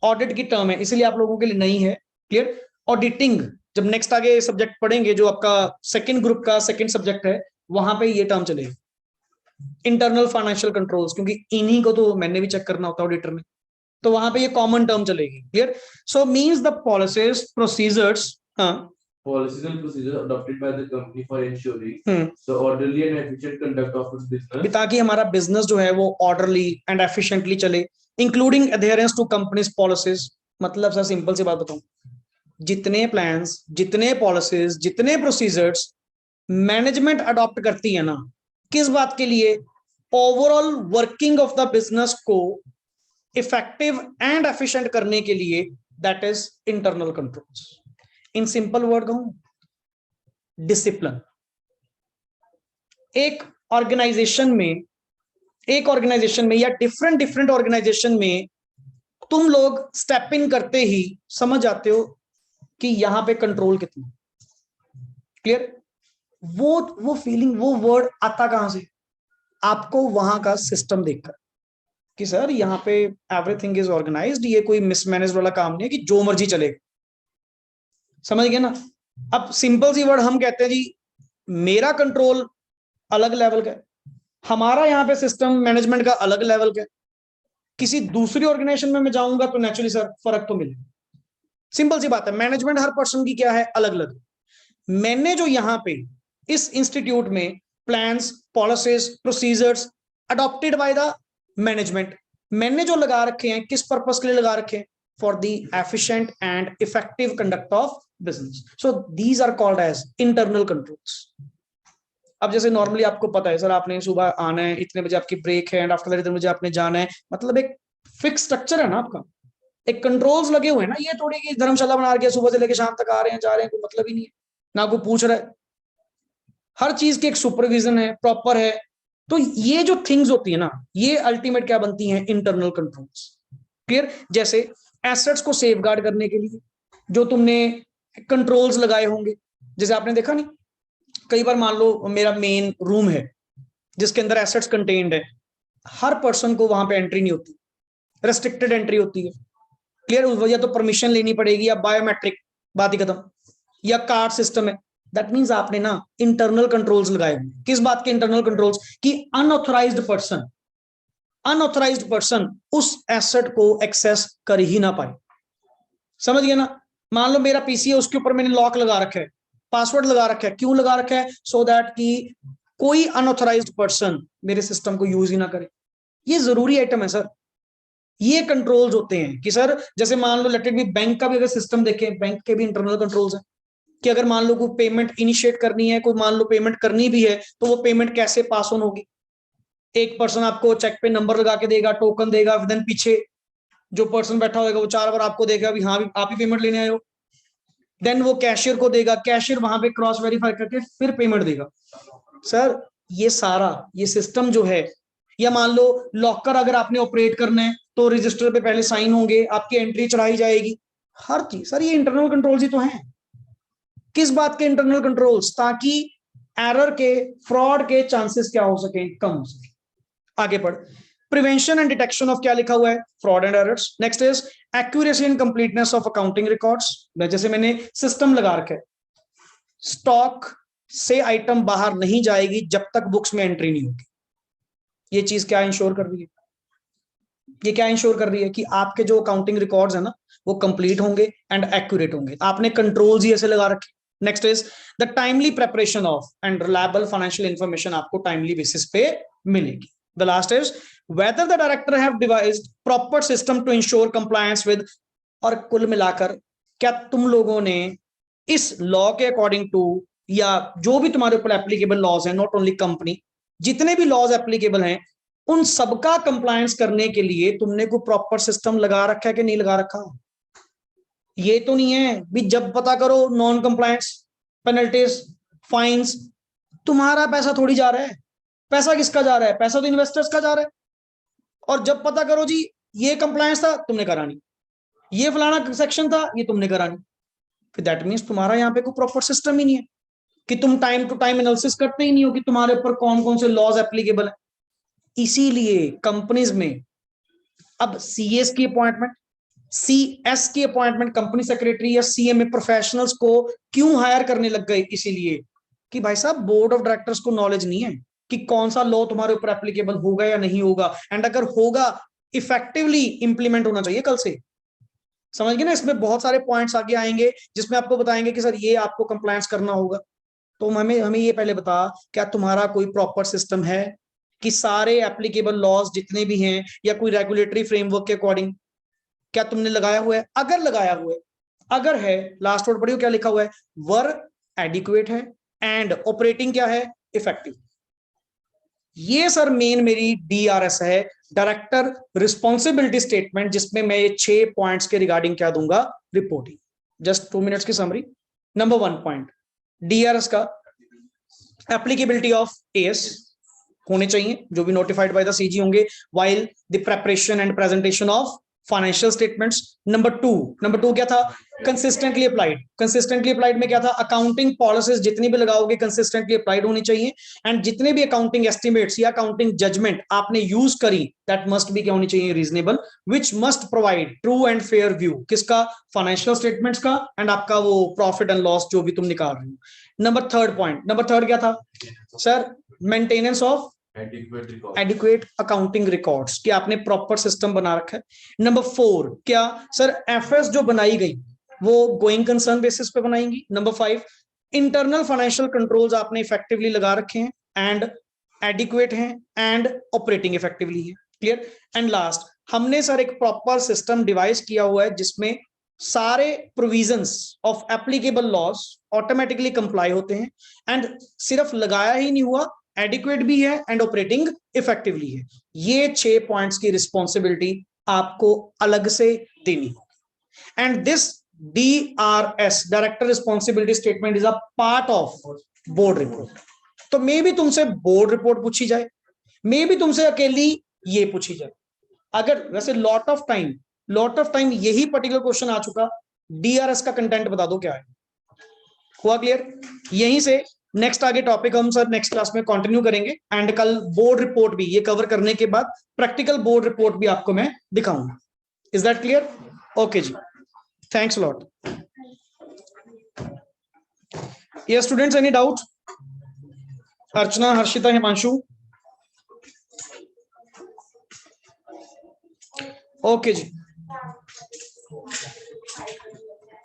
ऑडिट की टर्म है, इसलिए आप लोगों के लिए नहीं है, क्लियर। ऑडिटिंग जब नेक्स्ट आगे सब्जेक्ट पढ़ेंगे जो आपका सेकंड ग्रुप का सेकंड सब्जेक्ट है, वहां पे ये टर्म चलेगा इंटरनल फाइनेंशियल कंट्रोल्स, क्योंकि इन्हीं को तो मैंने भी चेक करना होता है ऑडिटर में। तो वहां पे ये कॉमन टर्म चलेगी, clear. So means the policies procedures, policies and procedures adopted by the company for ensuring the orderly and efficient conduct of its business, ताकि हमारा बिजनेस जो है वो ऑर्डरली एंड एफिशिएंटली चले, including adherence to companies policies. मतलब sir simple सी बात बताऊं, जितने प्लान्स, जितने पॉलिसीज, जितने प्रोसीजर्स मैनेजमेंट अडॉप्ट करती है ना, किस बात के लिए? Overall working of the business को इफेक्टिव एंड एफिशिएंट करने के लिए, that is internal controls. In simple word कहूं, डिसिप्लिन। एक ऑर्गेनाइजेशन में या डिफरेंट डिफरेंट ऑर्गेनाइजेशन में तुम लोग स्टेप इन करते ही समझ जाते हो कि यहां पे कंट्रोल कितना, क्लियर। वो फीलिंग, वो वर्ड आता कहां से? आपको वहां का सिस्टम देखकर कि सर यहाँ पे एवरीथिंग इज ऑर्गेनाइज्ड, ये कोई मिसमैनेज वाला काम नहीं है कि जो मर्जी चलेगा, समझ गए ना। अब सिंपल सी वर्ड हम कहते हैं जी, मेरा कंट्रोल अलग लेवल का है, हमारा यहाँ पे सिस्टम मैनेजमेंट का अलग लेवल का है। किसी दूसरी ऑर्गेनाइजेशन में मैं जाऊंगा तो नेचुरली सर फर्क तो मिलेगा। सिंपल सी बात है, मैनेजमेंट हर पर्सन की क्या है, अलग अलग। मैंने जो यहाँ पे इस इंस्टीट्यूट में plans, policies, procedures adopted by the management, मैंने जो लगा रखे हैं, किस पर्पस के लिए लगा रखे हैं? For the efficient and effective conduct of business. So these are called as internal controls. अब जैसे नॉर्मली आपको पता है सर, आपने सुबह आना है, इतने बजे आपकी ब्रेक है, एंड आफ्टर दैट इतने बजे आपने जाना है, मतलब एक फिक्स स्ट्रक्चर है ना आपका, एक कंट्रोल्स लगे हुए हैं ना। ये थोड़ी कि धर्मशाला बना के सुबह से लेकर शाम तक आ रहे हैं, जा रहे हैं, कोई मतलब ही नहीं है, ना कोई पूछ रहा है। हर चीज की एक सुपरविजन है, प्रॉपर है। तो ये जो थिंग्स होती है ना, ये अल्टीमेट क्या बनती हैं? Internal controls, clear. जैसे एसेट्स को सेफगार्ड करने के लिए जो तुमने कंट्रोल्स लगाए होंगे, जैसे आपने देखा नहीं, कई बार मान लो मेरा मेन रूम है जिसके अंदर एसेट्स कंटेन्ड है, हर पर्सन को वहां पे एंट्री नहीं होती, रेस्ट्रिक्टेड एंट्री होती है, क्लियर। उस वजह तो परमिशन लेनी पड़ेगी, या बायोमेट्रिक, बात ही खत्म, या कार्ड सिस्टम है। दैट मींस आपने ना इंटरनल कंट्रोल्स लगाए होंगे। किस बात के इंटरनल कंट्रोल्स? कि अनऑथराइज्ड पर्सन उस एसेट को एक्सेस कर ही ना पाए, समझ गए ना। मान लो मेरा पीसी है, उसके ऊपर मैंने लॉक लगा रखा है, पासवर्ड लगा रखा है। क्यों लगा रखा है? सो दैट कि कोई अनऑथराइज्ड पर्सन मेरे सिस्टम को यूज ही ना करे। ये जरूरी आइटम है सर। ये कंट्रोल्स होते हैं कि सर, जैसे मान लो लेट इट बी, बैंक का भी अगर सिस्टम देखें, बैंक के भी इंटरनल कंट्रोल्स हैं कि अगर मान लो कोई पेमेंट इनिशिएट करनी है, कोई मान लो पेमेंट करनी भी है, तो वो पेमेंट कैसे पास ऑन होगी? एक पर्सन आपको चेक पे नंबर लगा के देगा, टोकन देगा, देन पीछे जो पर्सन बैठा होगा वो 4 बार आपको देगा भी हाँ आप ही पेमेंट लेने आए हो, देन वो कैशियर को देगा, कैशियर वहां पे क्रॉस वेरीफाई करके फिर पेमेंट देगा। सर ये सारा ये सिस्टम जो है, या मान लो लॉकर अगर आपने ऑपरेट करना है तो रजिस्टर पे पहले साइन होंगे, आपकी एंट्री चढ़ाई जाएगी, हर चीज। सर ये इंटरनल कंट्रोल्स ही तो हैं। किस बात के इंटरनल कंट्रोल्स? ताकि एरर के, फ्रॉड के चांसेस क्या हो सके, कम हो सके। आगे पढ़, प्रिवेंशन एंड डिटेक्शन ऑफ, क्या लिखा हुआ है? Fraud and errors. Next is accuracy and completeness of accounting records. जैसे मैंने सिस्टम लगा रखा है, स्टॉक से आइटम बाहर नहीं जाएगी जब तक बुक्स में एंट्री नहीं होगी। ये चीज क्या इंश्योर कर रही है? ये क्या इंश्योर कर रही है? कि आपके जो अकाउंटिंग रिकॉर्ड्स है ना, वो कंप्लीट होंगे एंड एक्यूरेट होंगे। आपने कंट्रोल्स ही ऐसे लगा रखे। Next is the timely preparation of and reliable financial information आपको टाइमली बेसिस पे मिलेगी। The last is whether the director have devised proper system to ensure compliance with, और कुल मिलाकर क्या तुम लोगों ने इस लॉ के अकॉर्डिंग टू, या जो भी तुम्हारे ऊपर एप्लीकेबल लॉज हैं, नॉट ओनली कंपनी, जितने भी लॉज एप्लीकेबल हैं, उन सबका कंप्लायंस करने के लिए तुमने कोई प्रॉपर सिस्टम लगा रखा है कि नहीं लगा रखा? ये तो नहीं है भी जब पता करो नॉन कंप्लायंस, पेनल्टीज, फाइन्स, तुम्हारा पैसा थोड़ी जा रहा है। पैसा किसका जा रहा है? पैसा तो इन्वेस्टर्स का जा रहा है। और जब पता करो जी ये कंप्लायंस था, तुमने करा नहीं, ये फलाना सेक्शन था, ये तुमने करा नहीं, फिर दैट मींस तुम्हारा यहाँ पे कोई प्रॉपर सिस्टम ही नहीं है, कि तुम टाइम टू टाइम एनालिसिस करते ही नहीं हो कि तुम्हारे ऊपर कौन कौन से लॉज एप्लीकेबल है। इसीलिए कंपनीज में अब सीएस की अपॉइंटमेंट, सीएस की अपॉइंटमेंट, कंपनी सेक्रेटरी या सीएमए प्रोफेशनल्स को क्यों हायर करने लग गए? इसीलिए कि भाई साहब बोर्ड ऑफ डायरेक्टर्स को नॉलेज नहीं है कि कौन सा लॉ तुम्हारे ऊपर एप्लीकेबल होगा या नहीं होगा, एंड अगर होगा इफेक्टिवली इंप्लीमेंट होना चाहिए कल से। समझ गए ना, इसमें बहुत सारे पॉइंट्स आगे आएंगे जिसमें आपको बताएंगे कि सर ये आपको कंप्लायंस करना होगा। तो हमें हमें ये पहले बता, क्या तुम्हारा कोई प्रॉपर सिस्टम है कि सारे एप्लीकेबल लॉज जितने भी हैं या कोई रेगुलेटरी फ्रेमवर्क के अकॉर्डिंग क्या तुमने लगाया हुआ है? अगर लगाया हुआ है, अगर है, लास्ट वर्ड पढ़ियो क्या लिखा हुआ है, वर एडिक्वेट है एंड ऑपरेटिंग क्या है, इफेक्टिव। ये सर मेन मेरी डीआरएस है, डायरेक्टर रिस्पॉन्सिबिलिटी स्टेटमेंट, जिसमें मैं ये 6 पॉइंट्स के रिगार्डिंग क्या दूंगा, रिपोर्टिंग। जस्ट 2 मिनट्स की समरी। नंबर 1 पॉइंट डीआरएस का, एप्लीकेबिलिटी ऑफ एएस होने चाहिए जो भी नोटिफाइड बाय द सीजी होंगे while the preparation and presentation of financial statements. Number two क्या था, कंसिस्टेंटली अप्लाइड। कंसिस्टेंटली अप्लाइड में क्या था, अकाउंटिंग पॉलिसीज जितनी भी लगाओगे कंसिस्टेंटली अप्लाइड होनी चाहिए, एंड जितने भी अकाउंटिंग एस्टिमेट्स या अकाउंटिंग जजमेंट आपने यूज करी दैट मस्ट भी क्या होनी चाहिए, reasonable, which must provide true and fair view, किसका, फाइनेंशियल स्टेटमेंट्स का एंड आपका वो प्रॉफिट एंड लॉस जो भी तुम निकाल रहे हो। नंबर थर्ड क्या था sir, maintenance of adequate accounting records, कि आपने प्रॉपर सिस्टम बना रखा है। नंबर 4 क्या सर, एफएस जो बनाई गई वो गोइंग कंसर्न बेसिस पे बनाएंगी। नंबर 5 इंटरनल फाइनेंशियल कंट्रोल्स आपने इफेक्टिवली लगा रखे हैं एंड एडिक्वेट हैं एंड ऑपरेटिंग इफेक्टिवली है। क्लियर। एंड लास्ट हमने सर एक प्रॉपर सिस्टम डिवाइस किया हुआ है जिसमें सारे provisions of applicable laws automatically comply होते हैं, एंड सिर्फ लगाया ही नहीं हुआ, एडिक्वेट भी है एंड ऑपरेटिंग इफेक्टिवली है। ये 6 पॉइंट्स की रिस्पॉन्सिबिलिटी आपको अलग से देनी होगी, and this DRS director responsibility statement is a part of board report. तो मे भी तुमसे बोर्ड रिपोर्ट पूछी जाए, मे भी तुमसे अकेली ये पूछी जाए। अगर वैसे लॉट ऑफ टाइम यही पर्टिकुलर क्वेश्चन आ चुका, DRS का कंटेंट बता दो क्या है। हुआ क्लियर? यहीं से नेक्स्ट आगे टॉपिक हम सर नेक्स्ट क्लास में कंटिन्यू करेंगे, एंड कल बोर्ड रिपोर्ट भी ये कवर करने के बाद प्रैक्टिकल बोर्ड रिपोर्ट भी आपको मैं दिखाऊंगा। Is that clear? ओके जी, थैंक्स लॉट। ये students, any doubt? Archana, Harshita, Himanshu? Okay जी।